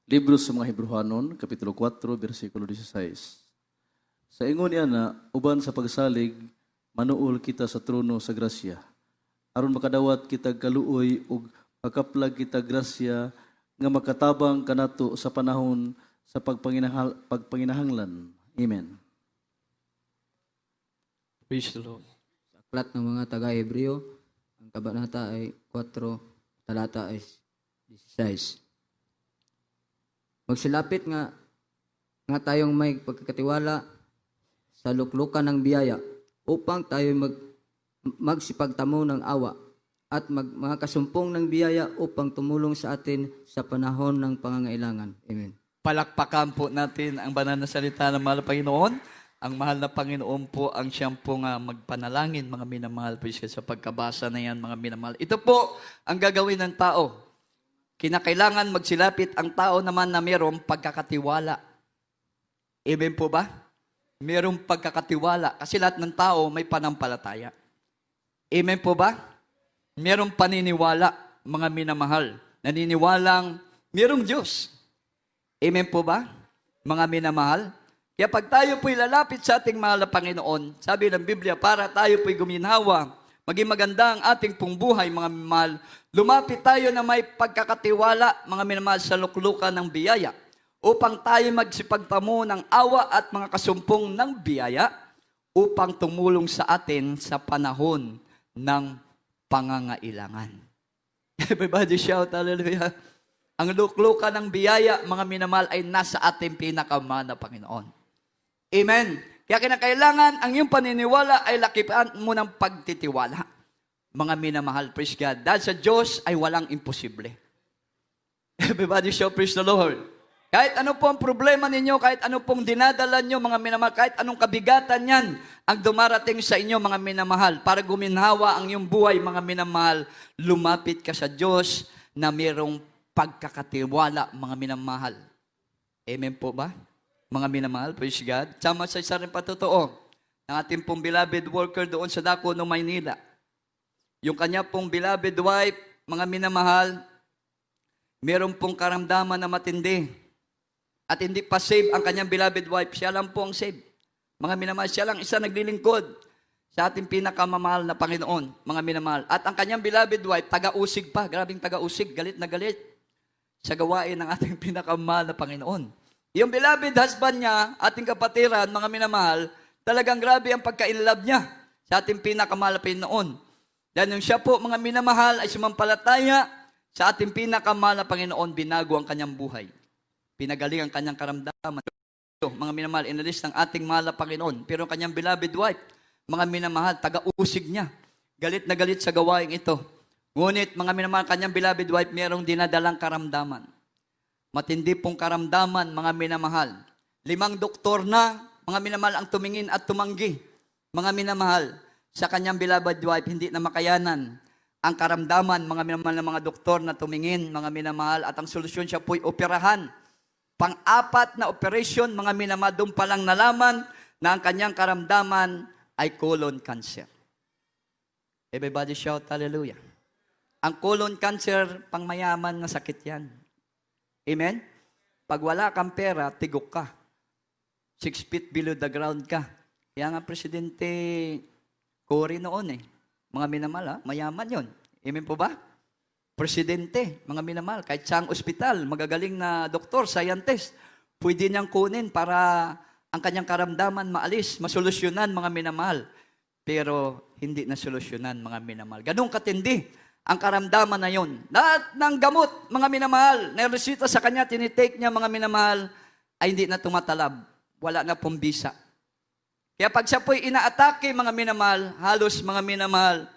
Libro sa mga Hebrehanon, Kapitulo 4, versikulo 16. Sa ingon niya na, uban sa pagsalig, manuol kita sa trono sa grasya. Aron makadawat kita kaluoy ug makaplag kita grasya nga makatabang kanato sa panahon sa pagpanginahanglan. Amen. Praise the Lord. Sa aklat ng mga taga-Hebreo, ang kabanata ay 4, talata ay 16. Magsilapit nga tayong may pagkakatiwala sa luklukan ng biyaya upang tayo magsipagtamo ng awa at mga kasumpong ng biyaya upang tumulong sa atin sa panahon ng pangangailangan. Amen. Palakpakan po natin ang banal na salita ng mahal na Panginoon. Ang mahal na Panginoon po ang siyang po nga magpanalangin, mga minamahal po siya sa pagkabasa na yan, mga minamahal. Ito po ang gagawin ng tao. Kinakailangan magsilapit ang tao naman na mayroong pagkakatiwala. Amen po ba? Mayroong pagkakatiwala. Kasi lahat ng tao may panampalataya. Amen po ba? Mayroong paniniwala, mga minamahal. Naniniwalang mayroong Diyos. Amen po ba? mga minamahal. Kaya pag tayo po'y lalapit sa ating mahal na Panginoon, sabi ng Biblia, para tayo po'y guminhawa, maging maganda ang ating pong buhay, mga minamahal, lumapit tayo na may pagkakatiwala, mga minamahal, sa luklukan ng biyaya, upang tayo magsipagtamo ng awa at mga kasumpong ng biyaya, upang tumulong sa atin sa panahon ng pangangailangan. Everybody shout, hallelujah. Ang luklukan ng biyaya, mga minamahal, ay nasa ating pinakamahal na Panginoon. Amen. Kaya kinakailangan, ang iyong paniniwala ay lakipan mo ng pagtitiwala. Mga minamahal, praise God. Dahil sa Diyos ay walang imposible. Everybody shout, praise the Lord. Kahit ano po ang problema ninyo, kahit ano pong dinadala nyo, mga minamahal, kahit anong kabigatan yan, ang dumarating sa inyo, mga minamahal, para guminhawa ang iyong buhay, mga minamahal, lumapit ka sa Diyos na mayroong pagkakatiwala, mga minamahal. Amen po ba? Mga minamahal, praise God. Sama sa isa rin patotoo, ng ating pong beloved worker doon sa Dako, no, Maynila. Yung kanya pong beloved wife, mga minamahal, meron pong karamdaman na matindi. At hindi pa save ang kanyang beloved wife, siya lang po ang save. Mga minamahal, siya lang isa naglilingkod sa ating pinakamamahal na Panginoon, mga minamahal. At ang kanyang beloved wife, taga-usig pa, grabing taga-usig, galit na galit sa gawain ng ating pinakamamahal na Panginoon. Yung beloved husband niya, ating kapatiran, mga minamahal, talagang grabe ang pagka-inlove niya sa ating pinakamahal na Panginoon. Dahil nung siya po, mga minamahal, ay sumampalataya sa ating pinakamahal na Panginoon, binago ang kanyang buhay. Pinagaling ang kanyang karamdaman. Mga minamahal, inalis ng ating mahal na Panginoon. Pero ang kanyang beloved wife, mga minamahal, taga-usig niya. Galit na galit sa gawain ito. Ngunit, mga minamahal, kanyang beloved wife, mayroong dinadalang karamdaman. Matindi pong karamdaman, mga minamahal. 5 doktor na, mga minamahal, ang tumingin at tumanggi. Mga minamahal, sa kanyang beloved wife, hindi na makayanan ang karamdaman, mga minamahal na mga doktor na tumingin, mga minamahal, at ang solusyon siya po'y operahan. Pang-apat na operation, mga minamahal, doon palang nalaman na ang kanyang karamdaman ay colon cancer. Everybody shout, hallelujah. Ang colon cancer, pangmayaman na sakit yan. Amen? Pag wala kang pera, tigok ka. 6 feet below the ground ka. Kaya nga, Presidente Cory noon mga minamahal, mayaman yon. Amen po ba? Presidente, mga minamahal, kahit saang ospital, magagaling na doktor, scientist, pwede niyang kunin para ang kanyang karamdaman maalis, masolusyonan, mga minamahal. Pero hindi na solusyonan, mga minamahal. Ganun katindi ang karamdaman na yon. Lahat ng gamot, mga minamahal, na resita sa kanya, tinitake niya, mga minamahal, ay hindi na tumatalab. Wala na pong bisa. Kaya pag siya po'y inaatake, mga minamahal, halos, mga minamahal,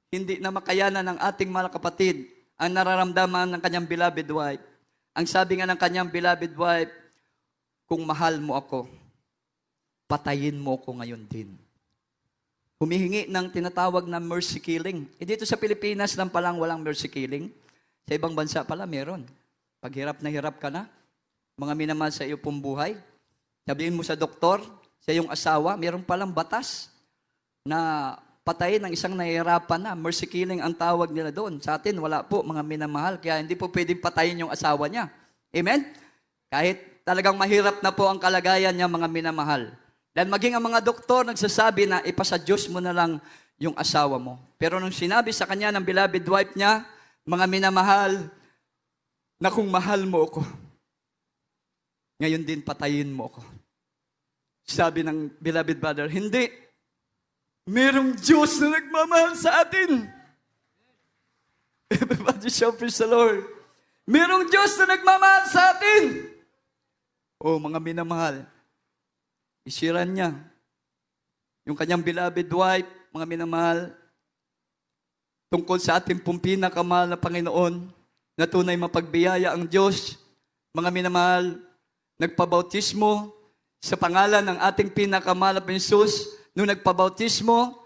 hindi na makayanan ng ating mga kapatid ang nararamdaman ng kanyang beloved wife. Ang sabi nga ng kanyang beloved wife, kung mahal mo ako, patayin mo ako ngayon din. Humihingi ng tinatawag na mercy killing. Dito sa Pilipinas lang palang walang mercy killing. Sa ibang bansa pala meron. Pag hirap na hirap ka na, mga minamahal sa iyo pong buhay, sabihin mo sa doktor, sa iyong asawa, meron palang batas na patayin ng isang nahihirapan na. Mercy killing ang tawag nila doon. Sa atin, wala po, mga minamahal. Kaya hindi po pwedeng patayin yung asawa niya. Amen? Kahit talagang mahirap na po ang kalagayan niya, mga minamahal. Dahil maging ang mga doktor nagsasabi na ipasa Diyos mo na lang yung asawa mo. Pero nung sinabi sa kanya ng beloved wife niya, mga minamahal, na kung mahal mo ako, ngayon din patayin mo ako. Sabi ng beloved brother, hindi. Merong Diyos na nagmamahal sa atin. Everybody shout, praise the Lord. Merong Diyos na nagmamahal sa atin. Oh, mga minamahal, isiran niya yung kanyang beloved wife, mga minamahal, tungkol sa ating pong pinakamahal na Panginoon, na tunay mapagbiyaya ang Diyos. Mga minamahal, nagpabautismo sa pangalan ng ating pinakamahal na Jesus. Nung nagpabautismo,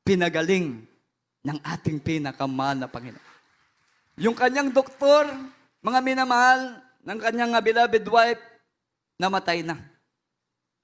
pinagaling ng ating pinakamahal na Panginoon. Yung kanyang doktor, mga minamahal, ng kanyang beloved wife, namatay na.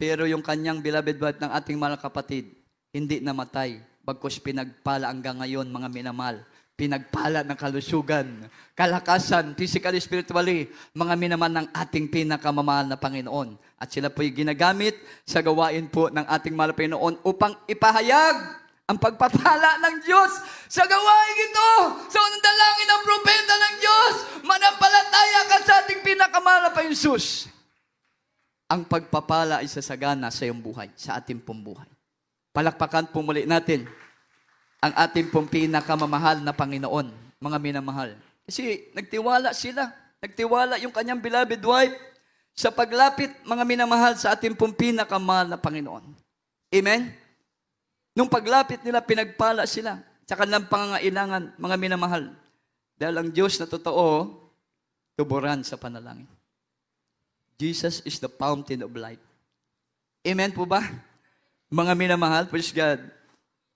Pero yung kanyang beloved wife ng ating mahal kapatid, hindi namatay. Bagkus pinagpala hanggang ngayon, mga minamahal. pinagpala ng kalusugan, kalakasan, physically, spiritually, mga minaman ng ating pinakamamahal na Panginoon. At sila po'y ginagamit sa gawain po ng ating mahal na Panginoon upang ipahayag ang pagpapala ng Diyos sa gawain ito. Sa unang dalangin ng propeta ng Diyos, manampalataya ka sa ating pinakamahal na Panginoon Jesus. Ang pagpapala ay sasagana sa iyong buhay, sa ating pong buhay. Palakpakan po muli natin ang ating pong pinakamamahal na Panginoon, mga minamahal. Kasi nagtiwala sila. Nagtiwala yung kanyang beloved wife sa paglapit, mga minamahal, sa ating pong pinakamahal na Panginoon. Amen? Nung paglapit nila, pinagpala sila sa kanilang pangangailangan, mga minamahal. Dahil ang Diyos na totoo, tuburan sa panalangin. Jesus is the fountain of life. Amen po ba? Mga minamahal, praise God.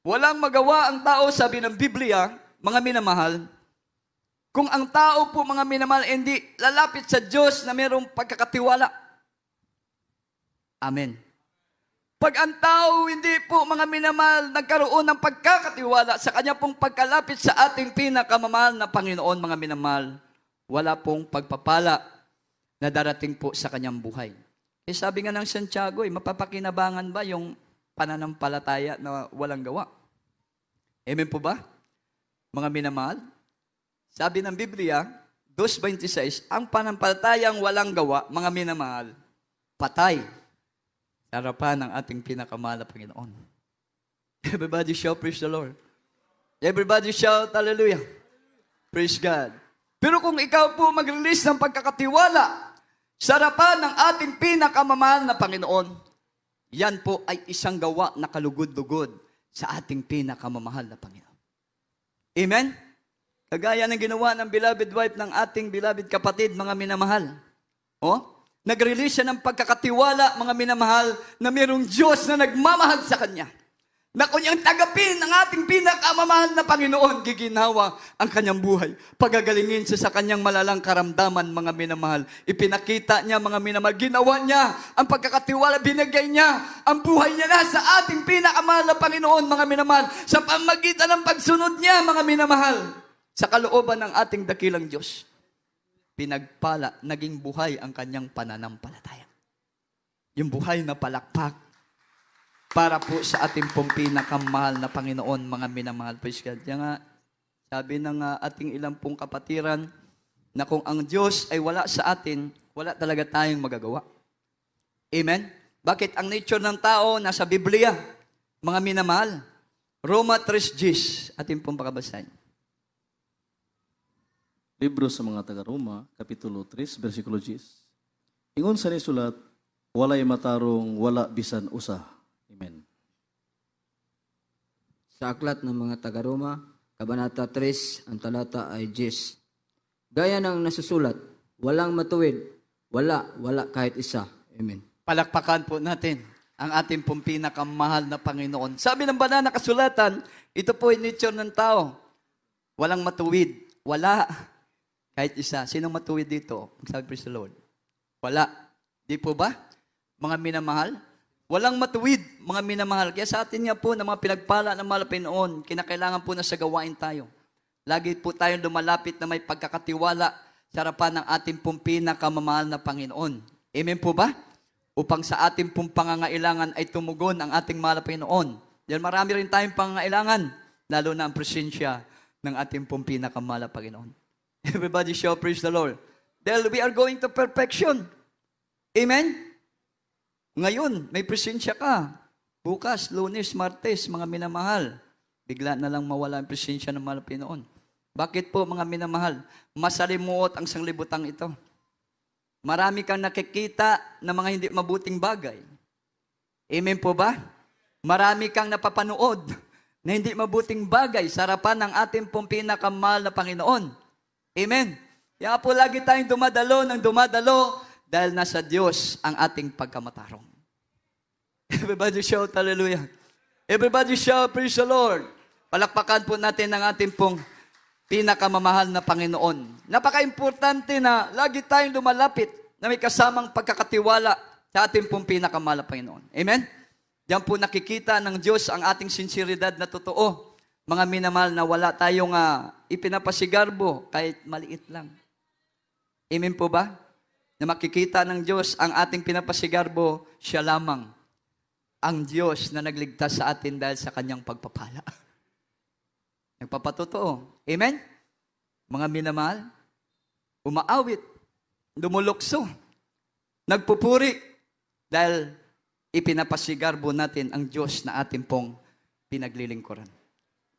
Walang magawa ang tao, sabi ng Biblia, mga minamahal, kung ang tao po, mga minamahal, hindi lalapit sa Diyos na mayroong pagkakatiwala. Amen. Pag ang tao hindi po, mga minamahal, nagkaroon ng pagkakatiwala sa kanya pong pagkalapit sa ating pinakamamahal na Panginoon, mga minamahal, wala pong pagpapala na darating po sa kanyang buhay. Sabi nga ng Santiago, mapapakinabangan ba yung pananampalataya na walang gawa? Amen po ba? Mga minamahal, sabi ng Biblia, 2:26, ang pananampalatayang walang gawa, mga minamahal, patay sa harapan ng ating pinakamahal na Panginoon. Everybody shout, praise the Lord. Everybody shout, hallelujah. Praise God. Pero kung ikaw po mag-release ng pagkakatiwala sa harapan ng ating pinakamamahal na Panginoon, yan po ay isang gawa na kalugod-lugod sa ating pinakamamahal na Panginoon. Amen? Kagaya ng ginawa ng beloved wife ng ating beloved kapatid, mga minamahal. Nag-release siya ng pagkakatiwala, mga minamahal, na mayroong Diyos na nagmamahal sa kanya. Na kunyang tagapin ng ating pinakamamahal na Panginoon, giginawa ang kanyang buhay. Pagagalingin siya sa kanyang malalang karamdaman, mga minamahal. Ipinakita niya, mga minamahal. Ginawa niya ang pagkakatiwala, binigay niya ang buhay niya na sa ating pinakamahal na Panginoon, mga minamahal. Sa pamagitan ng pagsunod niya, mga minamahal, sa kalooban ng ating dakilang Diyos. Pinagpala, naging buhay ang kanyang pananampalataya. Yung buhay na palakpak para po sa ating pong pinakamahal na Panginoon, mga minamahal. Praise God. Kaya nga, sabi ng ating ilang pong kapatiran, na kung ang Diyos ay wala sa atin, wala talaga tayong magagawa. Amen? Bakit? Ang nature ng tao nasa Biblia, mga minamahal. Roma 3:10, ating pong pakabasahin. Libro sa mga taga-Roma, Kapitulo 3, versikulo 10. Ingon sa nisulat, walay matarong, wala bisan usa. Amen. Sa aklat ng mga taga-Roma, Kabanata 3, ang talata ay 10. Gaya ng nasusulat, walang matuwid, wala kahit isa. Amen. Palakpakan po natin ang ating pong pinakamahal na Panginoon. Sabi ng banal na kasulatan, ito po ay nature ng tao. Walang matuwid, wala kahit isa. Sinong matuwid dito? Sabi, praise the Lord. Wala. Di po ba? Mga minamahal? Walang matuwid, mga minamahal. Kaya sa atin nga po, ng mga pinagpala ng mahal na Panginoon, kinakailangan po na sa gawain tayo. Lagi po tayong lumalapit na may pagkakatiwala sa harapan ng ating pong pinakamamahal na Panginoon. Amen po ba? Upang sa ating pong pangangailangan ay tumugon ang ating mahal na Panginoon. Dahil marami rin tayong pangangailangan, lalo na ang presensya ng ating pong pinakamahal na Panginoon. Everybody shout, praise the Lord. Dahil we are going to perfection. Amen? Ngayon, may presensya ka. Bukas, Lunes, Martes, mga minamahal. Bigla na lang mawala ang presensya ng mahal na Panginoon. Bakit po, mga minamahal? Masalimuot ang sanglibutang ito. Marami kang nakikita na mga hindi mabuting bagay. Amen po ba? Marami kang napapanood na hindi mabuting bagay sa harapan ng ating pong pinakamahal na Panginoon. Amen. Kaya po lagi tayong dumadalo dahil nasa Diyos ang ating pagkamatarong. Everybody shout hallelujah. Everybody shout praise the Lord. Palakpakan po natin ang ating pong pinakamamahal na Panginoon. Napaka-importante na lagi tayong lumalapit na may kasamang pagkakatiwala sa ating pong pinakamahal na Panginoon. Amen? Diyan po nakikita ng Diyos ang ating sinseridad na totoo mga minamahal, na wala tayong ipinapasigarbo kahit maliit lang. Amen po ba? Na makikita ng Diyos ang ating pinapasigarbo, siya lamang ang Diyos na nagligtas sa atin dahil sa kanyang pagpapala. Nagpapatotoo. Amen? Mga minamahal, umaawit, dumulukso, nagpupuri dahil ipinapasigarbo natin ang Diyos na ating pong pinaglilingkuran.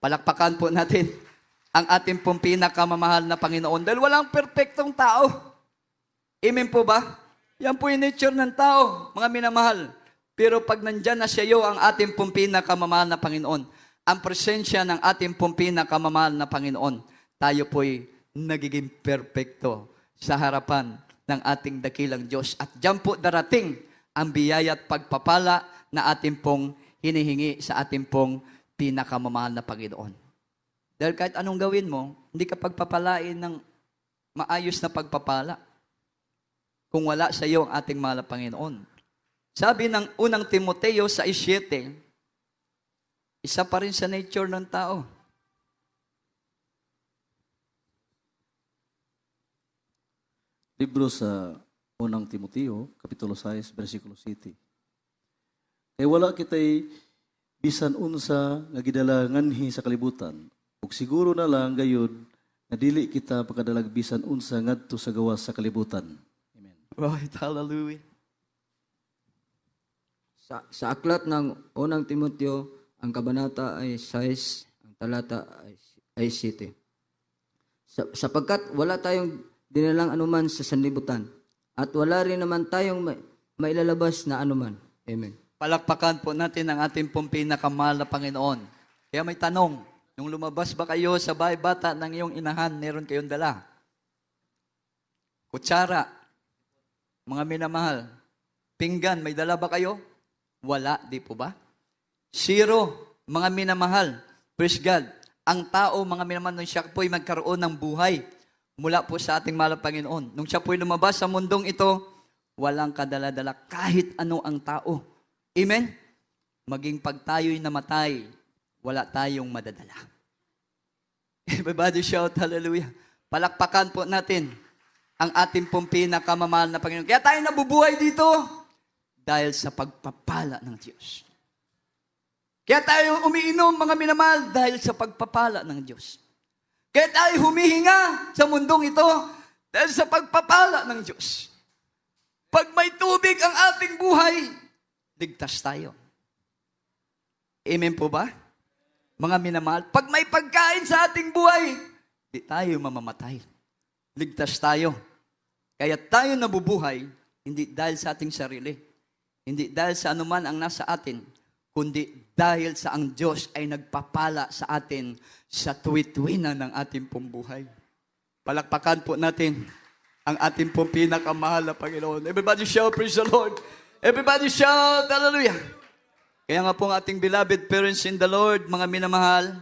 Palakpakan po natin ang ating pong pinakamamahal na Panginoon dahil walang perpektong tao. Amen po ba? Yan po yung nature ng tao, mga minamahal. Pero pag nandyan na siya ang ating pong pinakamamahal na Panginoon, ang presensya ng ating pong pinakamamahal na Panginoon, tayo po'y nagiging perpekto sa harapan ng ating dakilang Diyos. At diyan po darating ang biyaya at pagpapala na ating pong hinihingi sa ating pong pinakamamahal na Panginoon. Dahil kahit anong gawin mo, hindi ka pagpapalain ng maayos na pagpapala kung wala sa iyo ang ating mahal na Panginoon. Sabi ng unang Timoteo 6:7, isa pa rin sa nature ng tao. Libro sa unang Timoteo, Kapitulo 6, versikulo 7. Kaya wala kita'y bisan unsa nga gidala nganhi sa kalibutan, ug siguro na lang gayud nga dili kita pagkadalag bisan unsa ngadto sa gawas sa kalibutan. Amen. Right, hallelujah. Sa aklat ng unang Timoteo, ang kabanata ay 6, ang talata ay 7. Sapagkat wala tayong dinalang anuman sa sanlibutan, at wala rin naman tayong mailalabas na anuman. Amen. Palakpakan po natin ang ating pong pinakamahal na Panginoon. Kaya may tanong, nung lumabas ba kayo sa bahay bata ng iyong inahan, meron kayong dala? Kutsara, mga minamahal, pinggan, may dala ba kayo? Wala, di po ba? Zero, mga minamahal, praise God. Ang tao, mga minamahal, nung siya po'y magkaroon ng buhay mula po sa ating mahal na Panginoon. Nung siya po'y lumabas sa mundong ito, walang kadala-dala kahit ano ang tao. Amen? Maging pag tayo'y namatay, wala tayong madadala. Everybody shout hallelujah. Palakpakan po natin ang ating pong pinakamamahal na Panginoon. Kaya tayo nabubuhay dito dahil sa pagpapala ng Diyos. Kaya tayo umiinom, mga minamahal, dahil sa pagpapala ng Diyos. Kaya tayo humihinga sa mundong ito dahil sa pagpapala ng Diyos. Pag may tubig ang ating buhay, ligtas tayo. Amen po ba? Mga minamahal, pag may pagkain sa ating buhay, di tayo mamamatay. Ligtas tayo. Kaya tayo nabubuhay, hindi dahil sa ating sarili, hindi dahil sa anuman ang nasa atin, kundi dahil sa ang Diyos ay nagpapala sa atin sa tuwi-tuwinan ng ating pong buhay. Palakpakan po natin ang ating pong pinakamahal na Panginoon. Everybody shout, praise the Lord. Everybody shout, hallelujah. Kaya nga po ang ating beloved parents in the Lord, mga minamahal,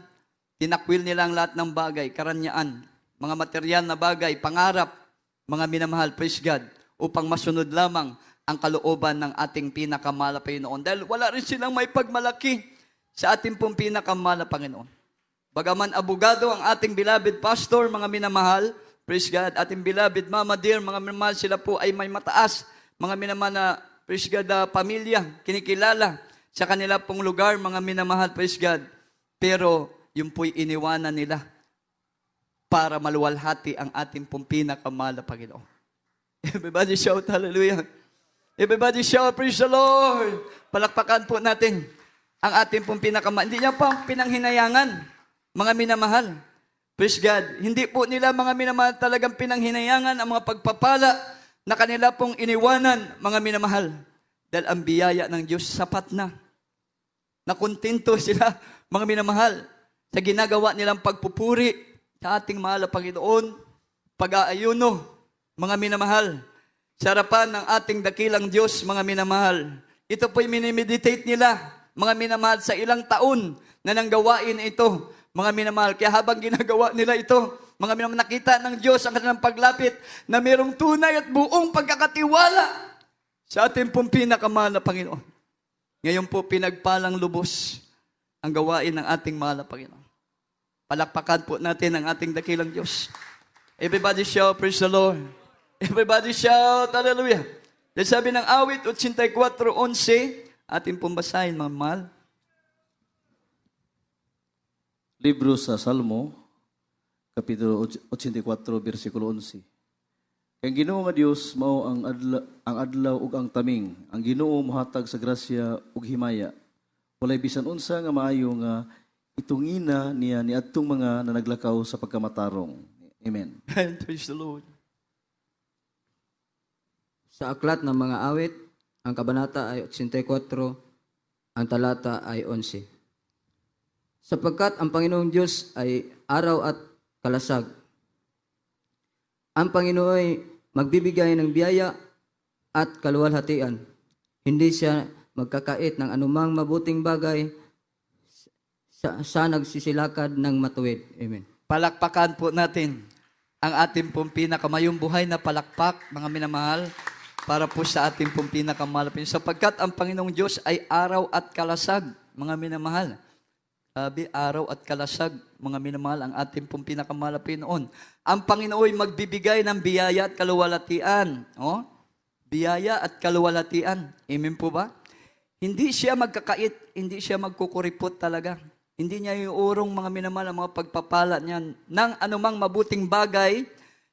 tinakwil nila ang lahat ng bagay, karanyaan, mga material na bagay, pangarap, mga minamahal, praise God, upang masunod lamang ang kalooban ng ating pinakamahal na Panginoon. Dahil wala rin silang may pagmalaki sa ating pong pinakamahal na Panginoon. Bagaman abogado ang ating beloved pastor, mga minamahal, praise God, ating beloved mama dear, mga minamahal, sila po ay may mataas, mga minamahal na, praise God, pamilya, kinikilala sa kanila pong lugar, mga minamahal, praise God. Pero yung po'y iniwanan nila para maluwalhati ang ating pong pinakamahal na Panginoon. Everybody shout hallelujah. Everybody shout, praise the Lord. Palakpakan po natin ang ating pong pinakamahal. Hindi niya pa pinanghinayangan, mga minamahal. Praise God. Hindi po nila, mga minamahal, talagang pinanghinayangan ang mga pagpapala na kanila pong iniwanan, mga minamahal. Dahil ang biyaya ng Diyos sapat na. Nakontento sila, mga minamahal, sa ginagawa nilang pagpupuri sa ating mahal na Panginoon, pag-aayuno, mga minamahal, sa harapan ng ating dakilang Diyos, mga minamahal. Ito po'y minimeditate nila, mga minamahal, sa ilang taon na nang gawain ito, mga minamahal. Kaya habang ginagawa nila ito, mga minamahal, nakita ng Diyos ang kanilang paglapit na mayroong tunay at buong pagkakatiwala sa ating pong pinakamahal na Panginoon. Ngayon po, pinagpalang lubos ang gawain ng ating mahal na Panginoon. Palakpakan po natin ang ating dakilang Diyos. Everybody shout, praise the Lord. Everybody shout, hallelujah. Dahil sabi ng awit 84:11, ating pong basahin, mga mahal. Libro sa Salmo, Kapitulo 84, versikulo 11. Kaya Ginoo nga Dios mao ang adlaw ug ang taming, ang Ginoo mohatag sa grasya ug himaya. Walay bisan unsa nga maayo nga itungina niya niadtong mga nanaglakaw sa pagkamatarong. Amen. Praise the Lord. Sa aklat ng mga awit, ang kabanata ay 84, ang talata ay 11. Sapagkat ang Panginoong Diyos ay araw at kalasag. Ang Panginoon ay magbibigay ng biyaya at kaluwalhatian. Hindi siya magkakait ng anumang mabuting bagay sa nagsisilakad ng matuwid. Amen. Palakpakan po natin ang ating pong pinakamayong buhay na palakpak, mga minamahal, para po sa ating pong pinakamalapin. Sapagkat ang Panginoong Diyos ay araw at kalasag, mga minamahal. Sabi, araw at kalasag, mga minamahal, ang ating pong pinakamalapin noon. Ang Panginoon ay magbibigay ng biyaya at kaluwalhatian. Oh? Biyaya at kaluwalhatian. Amen po ba? Hindi siya magkakait, hindi siya magkukuripot talaga. Hindi niya iurong, mga minamahal, ang mga pagpapala niya ng anumang mabuting bagay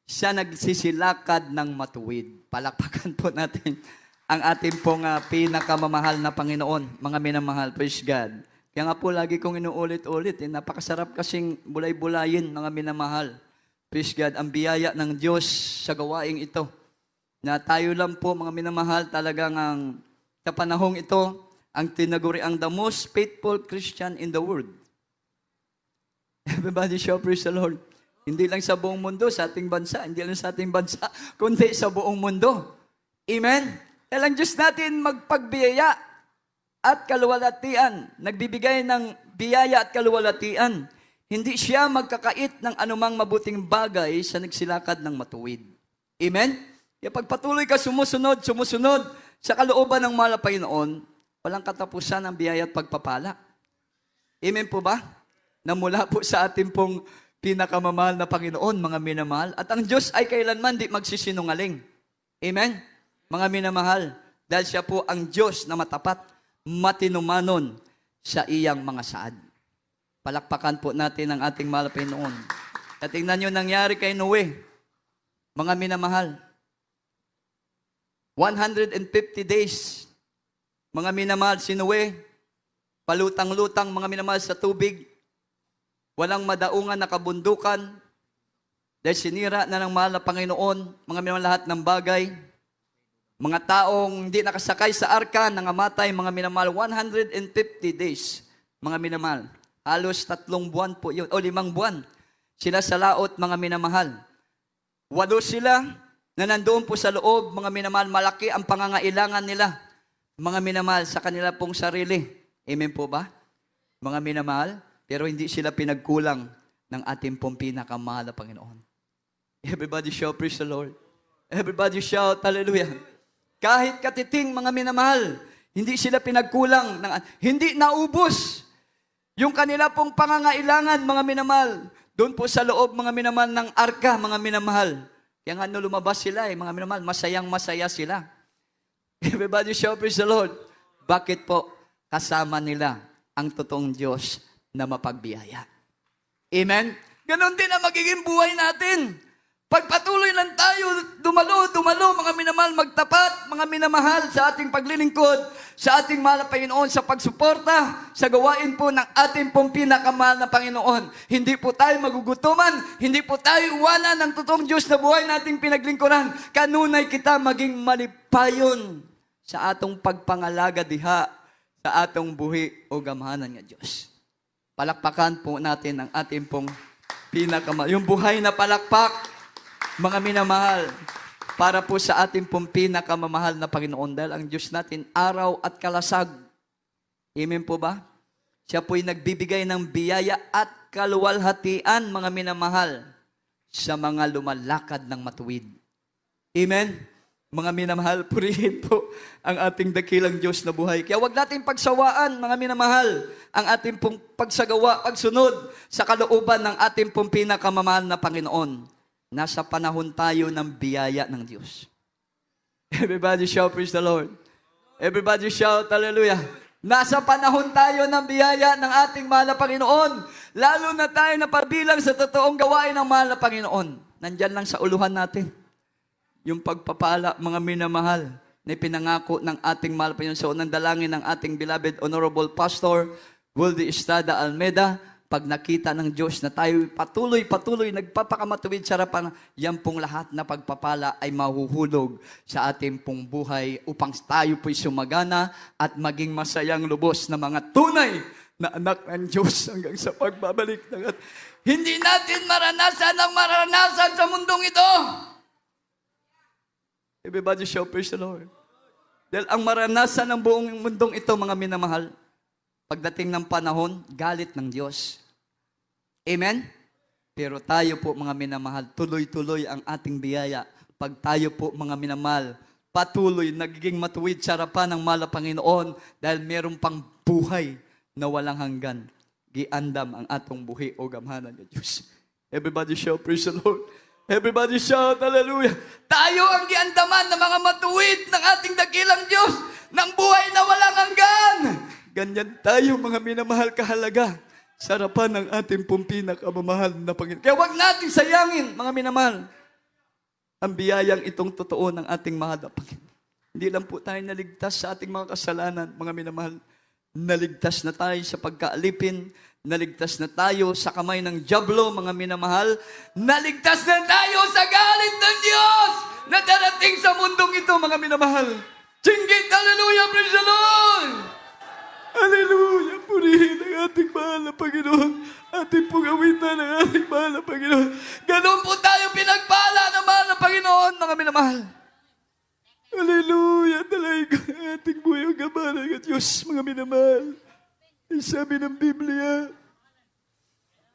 siya nagsisilakad ng matuwid. Palakpakan po natin ang ating pong pinakamamahal na Panginoon, mga minamahal. Praise God. Kaya nga po, lagi kong inuulit-ulit. Napakasarap kasing bulay-bulayin, mga minamahal. Praise God. Ang biyaya ng Diyos sa gawaing ito. Na tayo lang po, mga minamahal, talagang sa panahong ito, ang tinaguri ang the most faithful Christian in the world. Everybody shout, praise the Lord. Hindi lang sa buong mundo, sa ating bansa, hindi lang sa ating bansa, kundi sa buong mundo. Amen? Dahil ang Diyos natin magpagbiyaya at kaluwalhatian, nagbibigay ng biyaya at kaluwalhatian. Hindi siya magkakait ng anumang mabuting bagay sa nagsilakad ng matuwid. Amen? Kaya pagpatuloy ka sumusunod sa kalooban ng mahal na Panginoon, walang katapusan ang biyaya at pagpapala. Amen po ba? Na mula po sa ating pong pinakamamahal na Panginoon, mga minamahal. At ang Diyos ay kailanman di magsisinungaling. Amen? Mga minamahal, dahil siya po ang Diyos na matapat, matinumanon sa iyang mga saad. Palakpakan po natin ang ating mahal na Panginoon. At tingnan nyo nangyari kay Noe, mga minamahal. 150 days, mga minamahal, si Noe, palutang-lutang, mga minamahal, sa tubig. Walang madaungan na kabundukan dahil sinira na ng mahal na Panginoon, mga minamahal, lahat ng bagay. Mga taong hindi nakasakay sa arka, nangamatay, mga minamahal, 150 days, mga minamahal. Halos 3 buwan po yun, o 5 buwan. Sila sa laot, mga minamahal. 8 sila na nandoon po sa loob, mga minamahal, malaki ang pangangailangan nila, mga minamahal, sa kanila pong sarili. Amen po ba? Mga minamahal, pero hindi sila pinagkulang ng ating pong pinakamahal na Panginoon. Everybody shout, praise the Lord. Everybody shout, hallelujah. Kahit katiting, mga minamahal, hindi sila pinagkulang, hindi naubos yung kanila pong pangangailangan, mga minamahal. Doon po sa loob, mga minamahal, ng arka, mga minamahal. Kaya nga lumabas sila, mga minamahal, masayang-masaya sila. Everybody shout, praise the Lord. Bakit po? Kasama nila ang totoong Diyos na mapagbiyaya. Amen? Ganon din ang magiging buhay natin. Pagpatuloy lang tayo, dumalo, mga minamahal, magtapat, mga minamahal, sa ating paglilingkod, sa ating mahal na Panginoon, sa pagsuporta, sa gawain po ng ating pong pinakamahal na Panginoon. Hindi po tayo magugutuman, hindi po tayo iwanan ng totoong Diyos na buhay nating pinaglingkuran. Kanunay kita maging malipayon sa atong pagpangalaga diha, sa atong buhi o gamahanan nga Diyos. Palakpakan po natin ang ating pong yung buhay na palakpak, mga minamahal, para po sa ating pong pinakamamahal na Panginoon, dahil ang Diyos natin araw at kalasag. Amen po ba? Siya po'y nagbibigay ng biyaya at kaluwalhatian, mga minamahal, sa mga lumalakad ng matuwid. Amen? Mga minamahal, purihin po ang ating dakilang Diyos na buhay. Kaya wag natin pagsawaan, mga minamahal, ang ating pong pagsagawa, pagsunod sa kalooban ng ating pong pinakamamahal na Panginoon. Nasa panahon tayo ng biyaya ng Diyos. Everybody shout, praise the Lord. Everybody shout, hallelujah. Nasa panahon tayo ng biyaya ng ating mahal na Panginoon. Lalo na tayo napabilang sa totoong gawain ng mahal na Panginoon. Nandyan lang sa uluhan natin. Yung pagpapala, mga minamahal, na pinangako ng ating mahal pa yun. So, ng dalangin ng ating beloved Honorable Pastor, Wildy Estrada Almeda, pag nakita ng Diyos na tayo patuloy nagpapakamatuwid sa harapan, yan pong lahat na pagpapala ay mahuhulog sa ating pong buhay upang tayo po'y sumagana at maging masayang lubos na mga tunay na anak ng Diyos hanggang sa pagbabalik ng at hindi natin maranasan ang maranasan sa mundong ito. Everybody shout, praise the Lord. Dahil ang maranasan ng buong mundong ito, mga minamahal, pagdating ng panahon, galit ng Diyos. Amen? Pero tayo po, mga minamahal, tuloy-tuloy ang ating biyaya. Pag tayo po, mga minamahal, patuloy, nagiging matuwid sa harapan ng mahal na Panginoon dahil meron pang buhay na walang hanggan. Giandam ang atong buhi o gamhanan ng Diyos. Everybody shout, praise the Lord. Everybody shout, hallelujah. Tayo ang giandaman ng mga matuwid ng ating dakilang Diyos ng buhay na walang hanggan. Ganyan tayo, mga minamahal, kahalaga sa harapan ng ating pong pinakamamahal na Panginoon. Kaya huwag natin sayangin, mga minamahal, ang biyayang itong totoo ng ating mahal na Panginoon. Hindi lang po tayo naligtas sa ating mga kasalanan, mga minamahal. Naligtas na tayo sa pagkaalipin, naligtas na tayo sa kamay ng dyablo, mga minamahal. Naligtas na tayo sa galit ng Diyos na darating sa mundong ito, mga minamahal. Jinggit, hallelujah, praise the Lord! Hallelujah, purihin ang ating mahal na Panginoon. Ating pugawitan ang ating mahal na Panginoon. Ganun po tayo pinagpala ng mahal na Panginoon, mga minamahal. Hallelujah, talaga ang ating buhay ang gamana ng Diyos, mga minamahal. Sabi ng Biblia,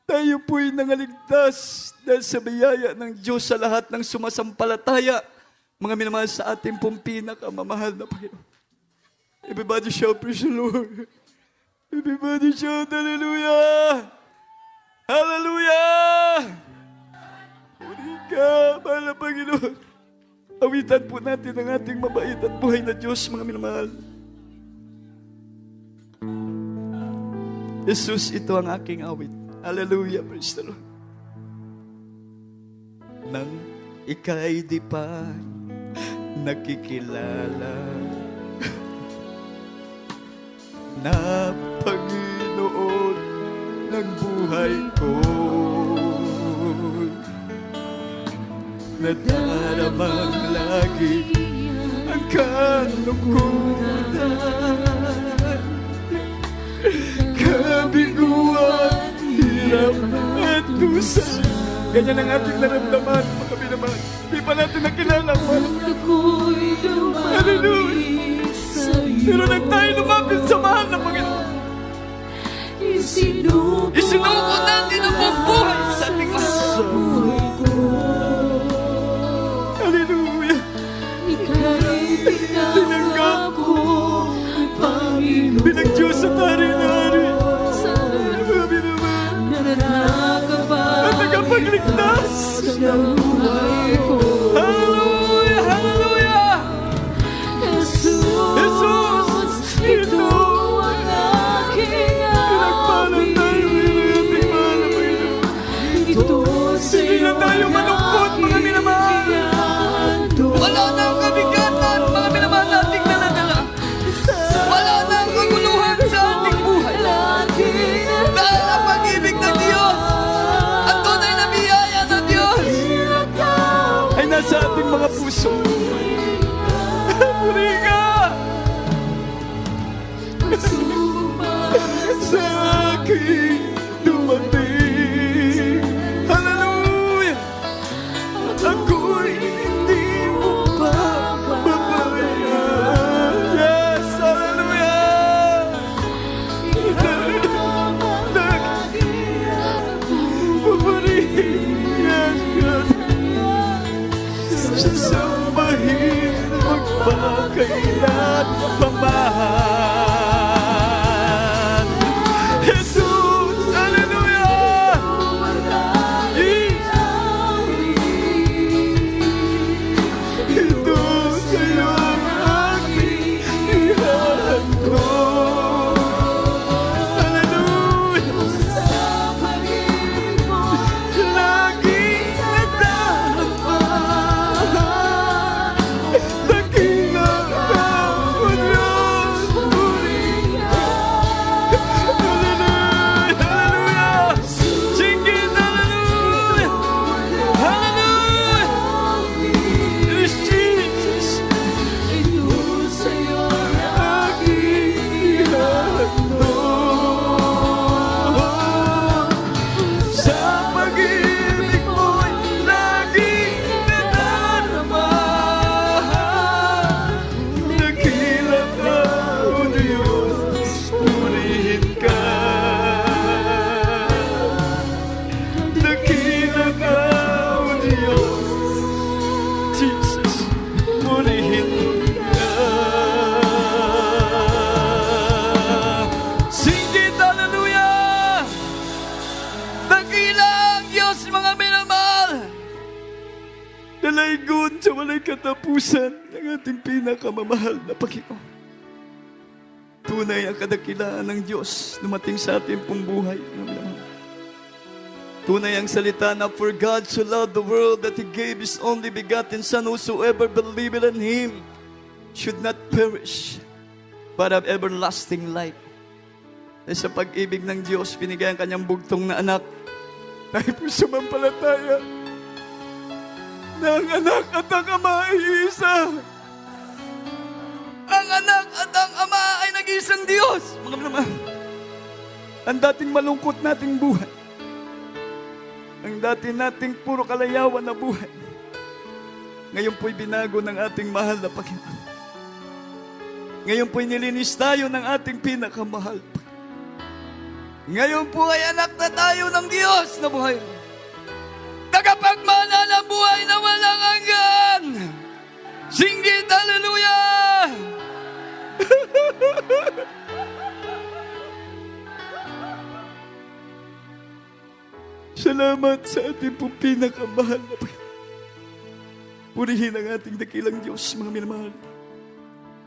tayo po'y nangaligtas dahil sa biyaya ng Diyos sa lahat ng sumasampalataya, mga minamahal, sa ating pong pinakamamahal na Panginoon. Everybody shout, praise the Lord. Everybody shout, hallelujah. Hallelujah. Puri ka, mahal na Panginoon. Awitan po natin ang ating mabait at buhay na Diyos, mga minamahal. Jesus, ito ang aking awit. Hallelujah, praise the Lord. Nang ika'y di pa nakikilala na Panginoon ng buhay ko, nadaramang lagi ang kalungkutan, kabiguan, hirap at dusa. Ganyan ang ating naramdaman, mga minamahal. Di pa natin nakilala ang mahal. Hallelujah. Pero nang tayo lumapit sa mahal na Panginoon, isinuko natin ang buhay sa ating mahal. Hallelujah. Tinanggap ko, Panginoon, bilang Diyos at hari-hari. Mga minamahal, at nagapagligtas ng buhay ko. Hallelujah! Hallelujah! Jesus! Ito ang aking awit. Hindi na tayo malungkot, mga minamahal. Wala na ang kabigatan, mga minamahal nating daladala. Wala na ang kaguluhan sa ating buhay. Dahil ang pag-ibig ng Diyos, ang tunay na biyaya ng Diyos, ay nasa ating mga puso. Puri ka! Sa akin dumating. Hallelujah! Ako'y hindi mo pa babayan. Yes! Hallelujah! Pupurihin. Yes, God. Sa kailan paman. Jesus, hallelujah! Ito sa'yo ang aking ihahandog. Hallelujah! Laging nadarama. Dakila ka, O Diyos, purihin ka. Hallelujah! Hallelujah! Sing it, hallelujah! Hallelujah! Yes, Jesus! Ito sa'yo ang aking ihahandog. Sa pag-ibig mo'y laging nadarama. Dakila ka, O Diyos, purihin ka. Dakila ka, O Diyos, Jesus, purihin ka. Sing it, hallelujah! Dakila ang Diyos, mga minamahal. Dalaygon sa walay katapusan ng ating pinakamamahal na Panginoon. Tunay ang kadakilaan ng Diyos dumating sa ating pong buhay. Mga minamahal. Tunay ang salita na for God so loved the world that He gave His only begotten Son, whosoever believeth in Him should not perish, but have everlasting life. Dahil sa pag-ibig ng Diyos, binigay ang kanyang bugtong na anak. Tayo po sumampalataya na ang anak at ang ama ay isa. Ang anak at ang ama ay nag-iisang Diyos. Mga naman, ang dating malungkot nating buhay, ang dati nating puro kalayawan na buhay, ngayon po'y binago ng ating mahal na Panginoon. Ngayon po'y nilinis tayo ng ating pinakamahal. Ngayon po ay anak na tayo ng Diyos na buhay. Tagapagmana ng buhay na walang hanggan. Singgit, hallelujah! Salamat sa ating pong pinakamahal na Panginoon. Purihin ang ating dakilang Diyos, mga minamahal.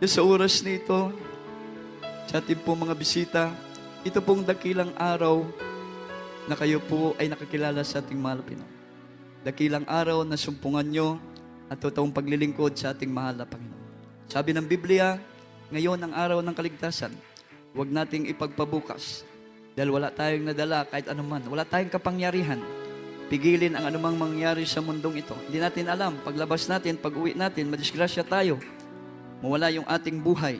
Sa oras na ito, sa ating pong mga bisita, ito pong dakilang araw na kayo po ay nakakilala sa ating mahal na Panginoon. Dakilang araw na sumpungan nyo at totoong paglilingkod sa ating mahal na Panginoon. Sabi ng Biblia, ngayon ang araw ng kaligtasan, huwag nating ipagpabukas dahil wala tayong nadala kahit anuman. Wala tayong kapangyarihan. Pigilin ang anumang mangyari sa mundong ito. Hindi natin alam, paglabas natin, pag-uwi natin, madisgrasya tayo. Mawala yung ating buhay.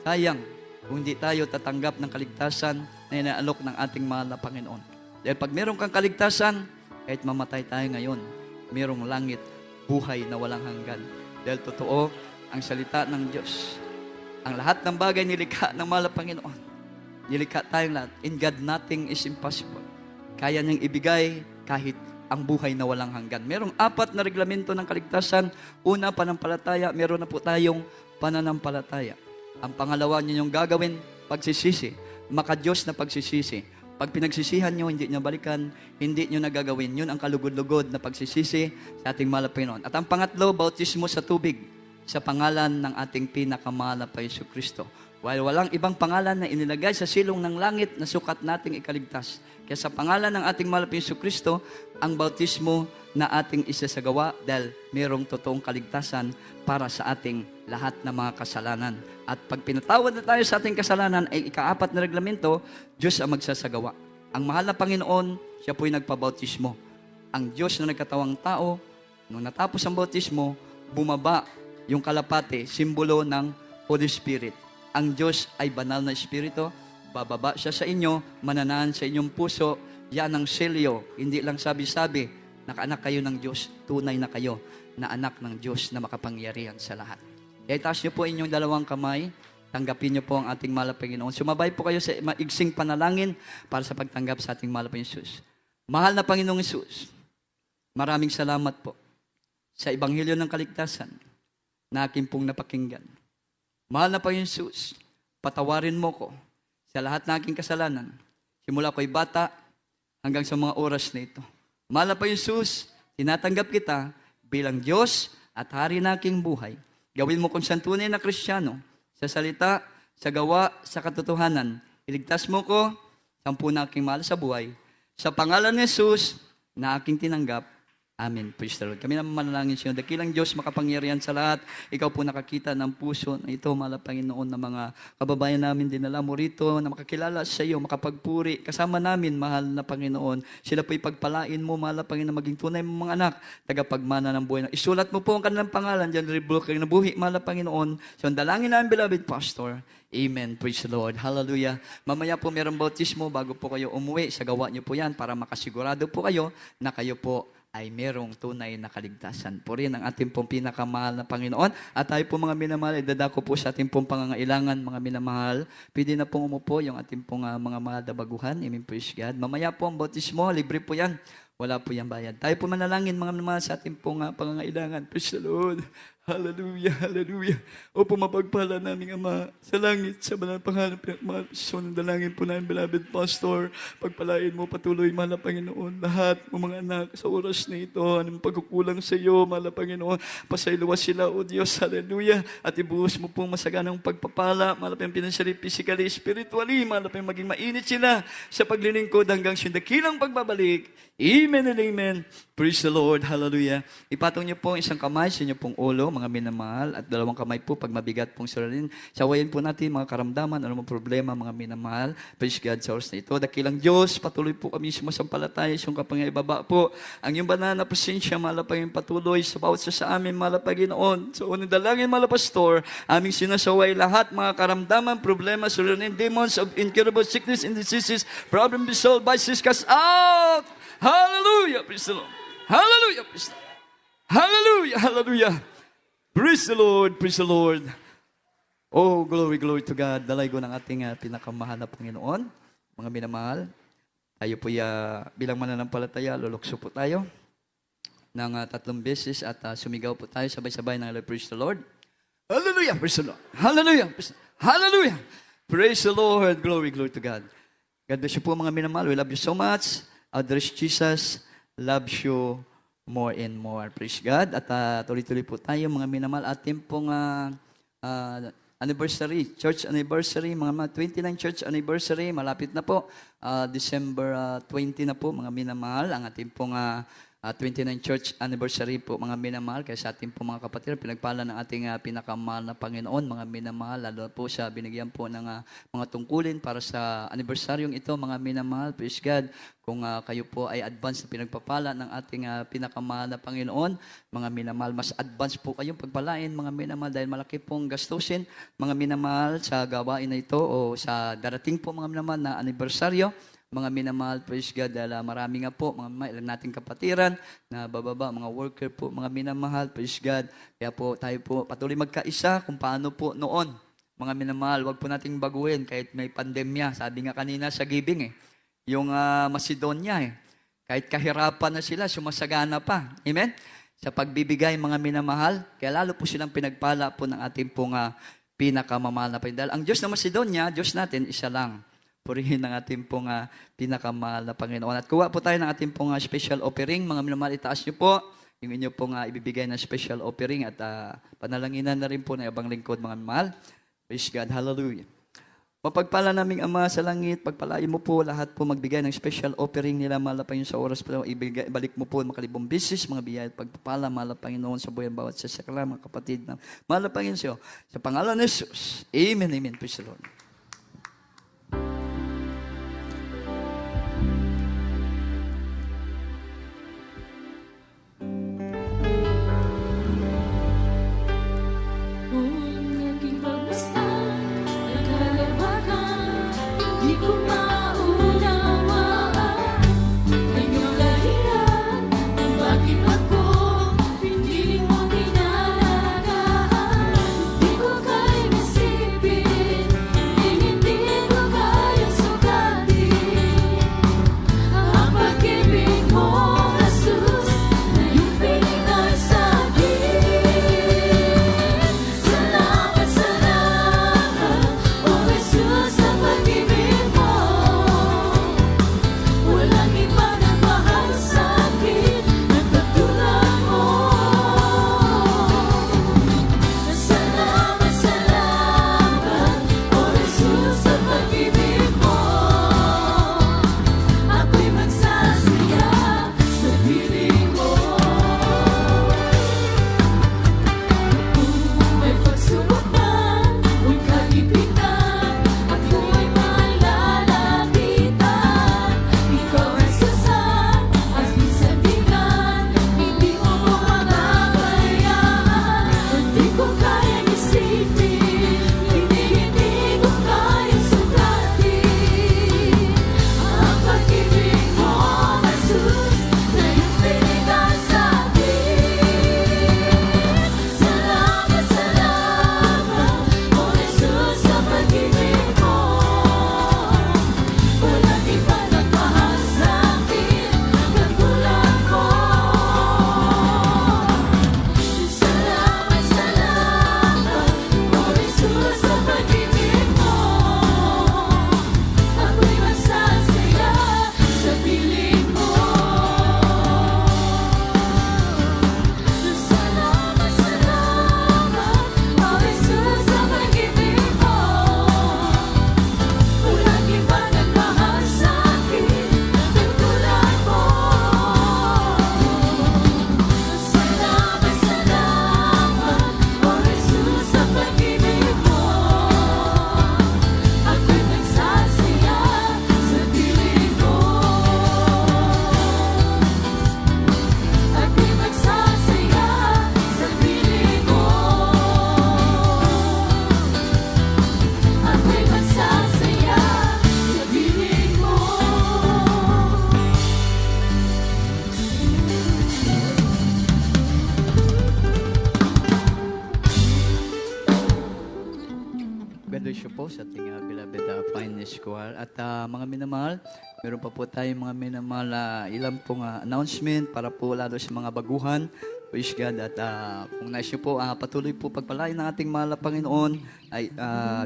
Sayang kung hindi tayo tatanggap ng kaligtasan na inaalok ng ating mahal na Panginoon. Dahil pag meron kang kaligtasan, kahit mamatay tayo ngayon, merong langit, buhay na walang hanggan. Dahil totoo ang salita ng Diyos. Ang lahat ng bagay nilikha ng mahal na Panginoon. Nilikha tayong lahat. In God, nothing is impossible. Kaya niyang ibigay kahit ang buhay na walang hanggan. Merong 4 na reglamento ng kaligtasan. Una, pananampalataya. Meron na po tayong pananampalataya. Ang pangalawa ninyong gagawin, pagsisisi. Maka-Diyos na pagsisisi. Pag pinagsisihan nyo, hindi nyo balikan, hindi nyo nagagawin. Yun ang kalugod-lugod na pagsisisi sa ating mahal na Panginoon. At ang pangatlo, bautismo sa tubig sa pangalan ng ating pinakamahal na Yesu Kristo. While walang ibang pangalan na inilagay sa silong ng langit na sukat nating ikaligtas. Kaya sa pangalan ng ating mahal na Yesu Kristo, ang bautismo na ating isasagawa dahil mayroong totoong kaligtasan para sa ating lahat ng mga kasalanan. At pag pinatawad na tayo sa ating kasalanan, ay ika-4 na reglamento, Diyos ang magsasagawa. Ang mahal na Panginoon, siya po'y nagpabautismo. Ang Diyos na nagkatawang tao, nung natapos ang bautismo, bumaba yung kalapate, simbolo ng Holy Spirit. Ang Diyos ay banal na Espiritu, bababa siya sa inyo, mananahan sa inyong puso, yan ang selyo, hindi lang sabi-sabi, nakaanak kayo ng Diyos, tunay na kayo, na anak ng Diyos na makapangyarihan sa lahat. Kaya itaas niyo po inyong dalawang kamay, tanggapin niyo po ang ating mahal na Panginoon. Sumabay po kayo sa maigsing panalangin para sa pagtanggap sa ating mahal na Panginoon Jesus. Mahal na Panginoong Jesus, maraming salamat po sa Ebanghelyo ng Kaligtasan na aking pong napakinggan. Mahal na Panginoon Jesus, patawarin mo ko sa lahat ng aking kasalanan. Simula ko'y bata hanggang sa mga oras na ito. Mahal na Panginoon Jesus, tinatanggap kita bilang Diyos at Hari ng aking buhay. Gawin mo kong santunay na Kristiyano sa salita, sa gawa, sa katotohanan. Iligtas mo ko sa na aking mahal sa buhay. Sa pangalan ni Jesus na aking tinanggap. Amen. Praise the Lord. Kami naman manalangin sa inyo. Dakilang Diyos, makapangyarihan sa lahat. Ikaw po nakakita ng puso na ito, mahal na Panginoon, na mga kababayan namin dinala mo rito, na makakilala sa iyo, makapagpuri. Kasama namin, mahal na Panginoon. Sila po ipagpalain mo, mahal na Panginoon, maging tunay mo mga anak, tagapagmana ng buhay. Isulat mo po ang kanilang pangalan, dyan rebulok kayo nabuhi, mahal na Panginoon. So, ang dalangin namin, beloved Pastor. Amen. Praise the Lord. Hallelujah. Mamaya po mayroong bautismo bago po kayo umuwi. Sa gawa niyo po yan para makasigurado po kayo na kayo po ay merong tunay na kaligtasan. Purihin ang ating pong pinakamahal na Panginoon. At tayo po mga minamahal, idadako po sa ating pong pangangailangan, mga minamahal. Pwede na pong umupo yung ating pong mga mahal na baguhan. Amen, praise God. Mamaya po ang bautismo, libre po yan. Wala po yung bayad. Tayo po manalangin, mga minamahal, sa ating pong pangangailangan. Praise the Lord. Hallelujah, hallelujah. Opo, mapagpala namin Ama sa langit, sa banal pangalan, pinagmahal, so dalangin po namin, beloved Pastor, pagpalain mo patuloy, mahal na Panginoon, lahat ng mga anak sa oras na ito, anong pagkukulang sa iyo, mahal na Panginoon, pasayluwas sila, O Diyos, hallelujah, at ibuhos mo pong masaganang pagpapala, mahal na Panginoon, financially, physically, spiritually, mahal na Panginoon, maging mainit sila sa paglilingkod hanggang sindakilang pagbabalik. Amen and amen. Praise the Lord. Hallelujah. Ipatong niyo po isang kamay sa inyo pong ulo, mga minamahal, at dalawang kamay po pag mabigat pong siralin. Sawayin po natin mga karamdaman, anumang problema, mga minamahal. Praise God sa oras na ito. Dakilang Diyos, patuloy po kami sumasampalataya sa iyong kapangyayababa po. Ang iyong banal na presensya, mahal na Panginoon, patuloy sa bawat sa amin, mahal na Panginoon. Sa unang dalangin, mahal na Pastor, aming sinasaway lahat, mga karamdaman, problema, siralin, demons of incurable sickness and diseases, problem be solved by Jesus, cast out. Hallelujah. Praise the Lord. Hallelujah. Praise the Lord. Hallelujah. Hallelujah. Praise the Lord. Praise the Lord. Oh, glory, glory to God. Dalaygo ng ating pinakamahal na Panginoon. Mga minamahal, tayo po bilang mananampalataya, lulukso po tayo ng 3 beses at sumigaw po tayo sabay-sabay ng praise the Lord. Hallelujah. Praise the Lord. Hallelujah. Praise the Lord. Hallelujah. Praise the Lord. Glory, glory to God. God bless you po mga minamahal. We love you so much. Our dear Jesus loves you more and more. Praise God. At tuloy-tuloy po tayo, mga minamahal. Ating pong anniversary, church anniversary, mga 29 church anniversary, malapit na po. December 20 na po, mga minamahal. Ang ating pong 29 church anniversary po, mga minamahal. Kaya sa ating po mga kapatid, pinagpala ng ating pinakamahal na Panginoon, mga minamahal, lalo po sa binigyan po ng mga tungkulin para sa anibersaryong ito, mga minamahal. Praise God. Kung kayo po ay advance na pinagpapala ng ating pinakamahal na Panginoon, mga minamahal, mas advance po kayong pagpalain, mga minamahal, dahil malaki pong gastusin, mga minamahal, sa gawain na ito o sa darating po, mga minamahal, na anibersaryo. Mga minamahal, praise God, dahil marami nga po, ilan nating kapatiran na bababa, mga worker po, mga minamahal, praise God. Kaya po tayo po patuloy magkaisa kung paano po noon. Mga minamahal, wag po nating baguhin kahit may pandemya. Sabi nga kanina sa giving yung Macedonia kahit kahirapan na sila, sumasagana pa. Amen? Sa pagbibigay, mga minamahal, kaya lalo po silang pinagpala po ng ating pong pinakamamahal na Panginoon. Dahil ang Diyos na Macedonia, Diyos natin, isa lang. Purihin ang ating pong pinakamahal na Panginoon. At kuha po tayo ng ating pong special offering. Mga minamahal, itaas niyo po yung inyo pong ibibigay na special offering at panalanginan na rin po ng ibang lingkod, mga minamahal. Praise God. Hallelujah. Mapagpala naming Ama sa langit, pagpalain mo po lahat po magbigay ng special offering nila, mahal na Panginoon, sa oras po. Ibalik mo po makalibong bisis, mga biyaya at pagpapala, mahal na Panginoon, sa buhay bawat sasakla, mga kapatid na mahal na Panginoon sa pangalan ni Jesus. Amen, amen. Praise the Lord. bless you po sa ating beloved finest choir. At mga minamahal, meron pa po tayong mga minamahal ilang pong announcement para po lalo sa mga baguhan. Praise God. At kung nais nyo po, patuloy po pagpalain ng ating mahal na Panginoon, ay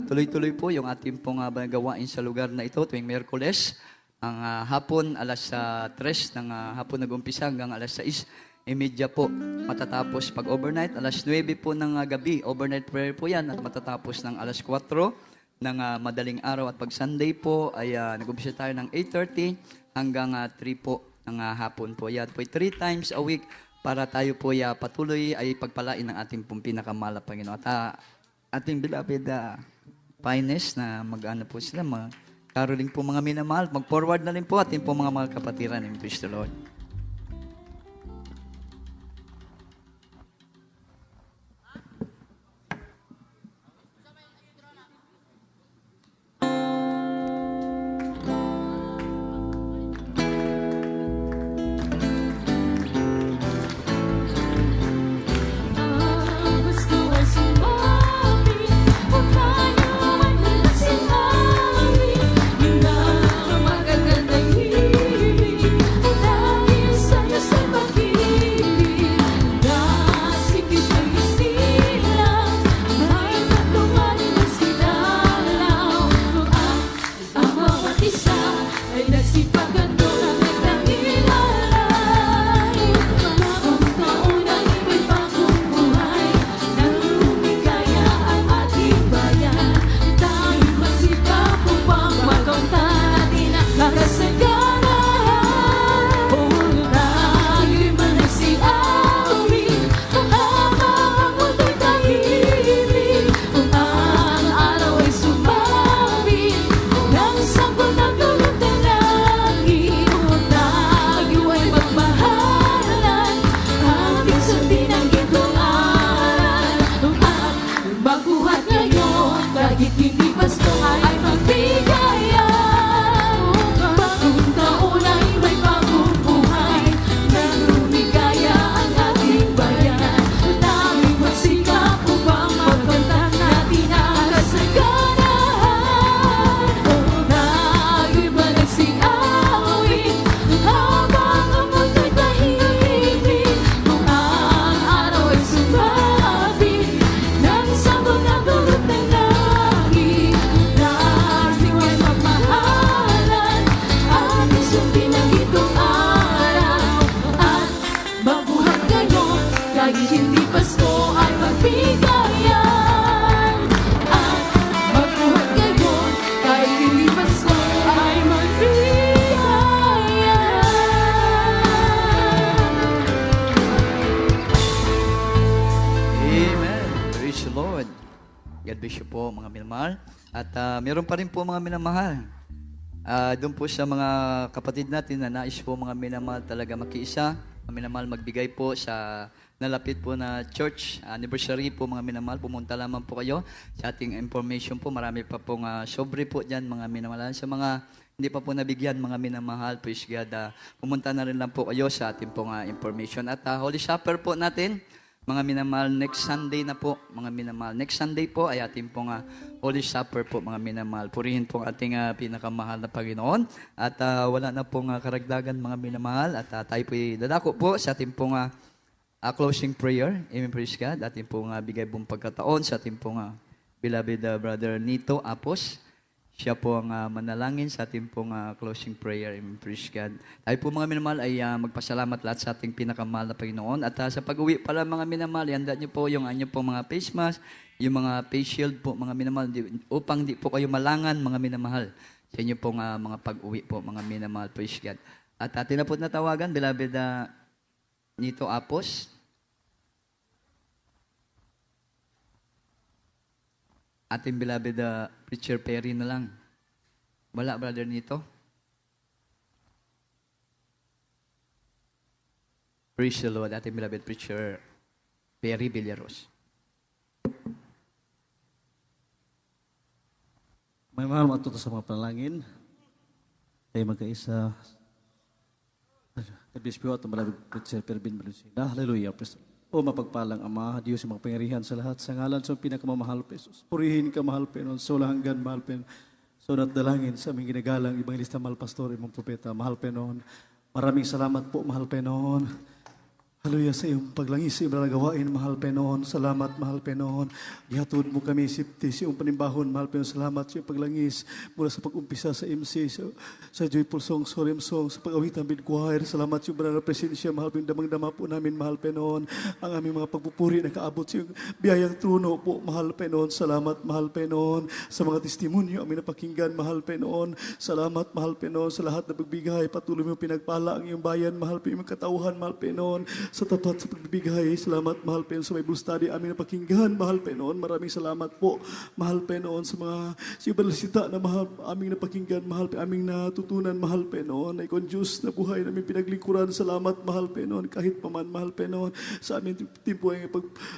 tuloy-tuloy po yung ating pong gawain sa lugar na ito tuwing Miyerkules. Ang hapon, alas 3 ng hapon nag-umpisa hanggang alas 6:30 po matatapos. Pag overnight, alas 9 po ng gabi, overnight prayer po yan at matatapos ng alas 4 ng madaling araw. At pag Sunday po ay nag-umpisa tayo ng 8:30 hanggang 3 po ng hapon po. Yan po 3 times a week para tayo po patuloy ay pagpalain ng ating pong pinakamahal na Panginoon. At ating beloved finest na mag-ano po sila, caroling po mga minamahal. Mag-forward na rin po ating po mga kapatiran in Praise the Lord. Gusto ay sumabi, huwag tayo ay sinabi, yun ang magagandang ibig, dahil sa Diyos ay pag-ibig, dahil si Kristo'y isilang, may paglumanin ng sinalaw, at ang bawat isa ay nagsipagan doon ang nagdangilay, bagong taon ay may bagong buhay, nang lumigaya ang ating bayan, tayo masikap upang makamtan natin ang kasaganahan. O tayo'y managsiawin, habang ang mundo'y tahimik, kung ang araw ay sumabit, ng sanggol ng dulot ng langit. O tayo ay magmahalan, ating sundin ang gintong aral, at magbuhat ngayon, kahit hindi pasto ay magbigayan. Bagong taon ay may bagong buhay, nang lumigaya ang ating bayan, tayo'y magsikap upang makamtan natin ang kasaganahan. O tayo'y managsiawin, habang ang mundo'y tahimik, kung ang araw ay sumabit, ng sabog ng dulot ng langit, dahil ay magmahalan, ating sundin ang gintong araw, at mabuhat ngayon, kahit hindi pasto ay magbigayan. At mabuhat ngayon, kahit hindi pasto ay magbigayan. Amen. Praise the Lord. God bless you po mga minamahal. At meron pa rin po mga minamahal. Doon po sa mga kapatid natin na nais po mga minamahal talaga makiisa, mga minamahal magbigay po sa nalapit po na church anniversary po mga minamahal. Pumunta lamang po kayo sa ating information po. Marami pa pong sobre po dyan mga minamahal. Sa mga hindi pa po nabigyan mga minamahal, praise God, pumunta na rin lang po kayo sa ating pong information. At Holy Supper po natin, mga minamahal, next Sunday na po, mga minamahal. Next Sunday po ay ating pong Holy Supper po, mga minamahal. Purihin po ang ating pinakamahal na Panginoon. At wala na pong karagdagan, mga minamahal. At tayo po'y dadako po sa ating pong closing prayer. Amen, praise God. Ating pong bigay pong pagkataon sa ating pong beloved brother Nito Apos. Siya po ang manalangin sa ating pong closing prayer. Amen, praise God. Tayo po mga minamahal ay magpasalamat lahat sa ating pinakamahal na Panginoon. At sa pag-uwi pala mga minamahal, handa niyo po yung anyo po mga face mask, yung mga face shield po mga minamahal, upang di po kayo malangan mga minamahal sa inyo pong mga pag-uwi po mga minamahal. Praise God. At atin na po natawagan, beloved Nito Apos. Ating beloved Preacher Perry na lang. Wala, brother Nito? Praise the Lord, ating beloved Preacher Perry Villaros. May mahal matuto sa mga panalangin. Tayo magkaisa. Kadbis po at malabig Preacher Pervin Valenzuela. Hallelujah. Praise the Lord. O mapagpalang Ama, Diyos yung magpangyarihan sa lahat, sa ngalan sa pinakamamahal pa Jesus. Purihin ka, mahal Panginoon, sa walang hanggan, mahal Panginoon. So dalangin sa aming ginagalang Evangelista Mahal Pastor, imong propeta, mahal Panginoon. Maraming salamat po, mahal Panginoon. Hallelujah sa iyong paglangis, sa iyong nagawain, mahal Panginoon. Salamat, mahal Panginoon. Gihatod mo kami, sipti, sa iyong panimbahon, mahal Panginoon. Salamat sa iyong paglangis mula sa pag-umpisa sa MC, sa Joyful Song, Solemn Song, sa pag-awitan bid choir. Salamat sa iyong banal na presensya, mahal Panginoon. Damang-dama po namin, mahal Panginoon. Ang aming mga pagpupuri na kaabot sa iyong biyayang trono po, mahal Panginoon. Salamat, mahal Panginoon. Sa mga testimonyo, aming napakinggan, mahal Panginoon. Salamat, mahal Panginoon, sa lahat na pagbigay. Patuloy mo pinagpala ang iyong bayan, mahal Panginoon. Katauhan, mahal Panginoon. Sa tapat sa pagbibigay. Salamat, mahal Panginoon, sa Bible study aming napakinggan, mahal Panginoon. Maraming salamat po, mahal Panginoon, sa mga sibalasita na mahal, aming napakinggan, mahal Panginoon, aming natutunan, mahal Panginoon, ay Diyos na buhay namin pinaglingkuran. Salamat, mahal Panginoon, kahit paman, mahal Panginoon, sa aming timpo ay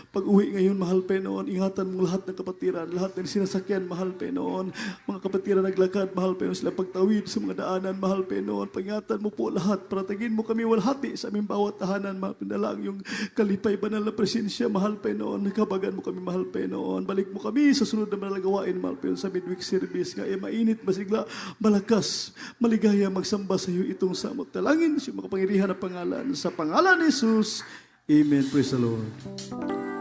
pag-uwi ngayon, mahal Panginoon. Ingatan mo lahat ng kapatiran, lahat ng sinasakyan, mahal Panginoon. Mga kapatiran naglakad, mahal Panginoon, sila pagtawid sa mga daanan, mahal Panginoon. Pangingatan mo po lahat, paratagin mo kami walhati sa aming bawat tahanan, mahal Pinalang yung kalipay banal na presensya, mahal Panginoon. Kabagan mo kami, mahal Panginoon. Balik mo kami sa sunod na manalagawain, mahal Panginoon, sa midweek service. Kaya mainit, masigla, malakas, maligaya, magsamba sa iyo itong samot. Talangin sa makapangyarihan na pangalan. Sa pangalan ni Jesus, Amen. Praise the Lord.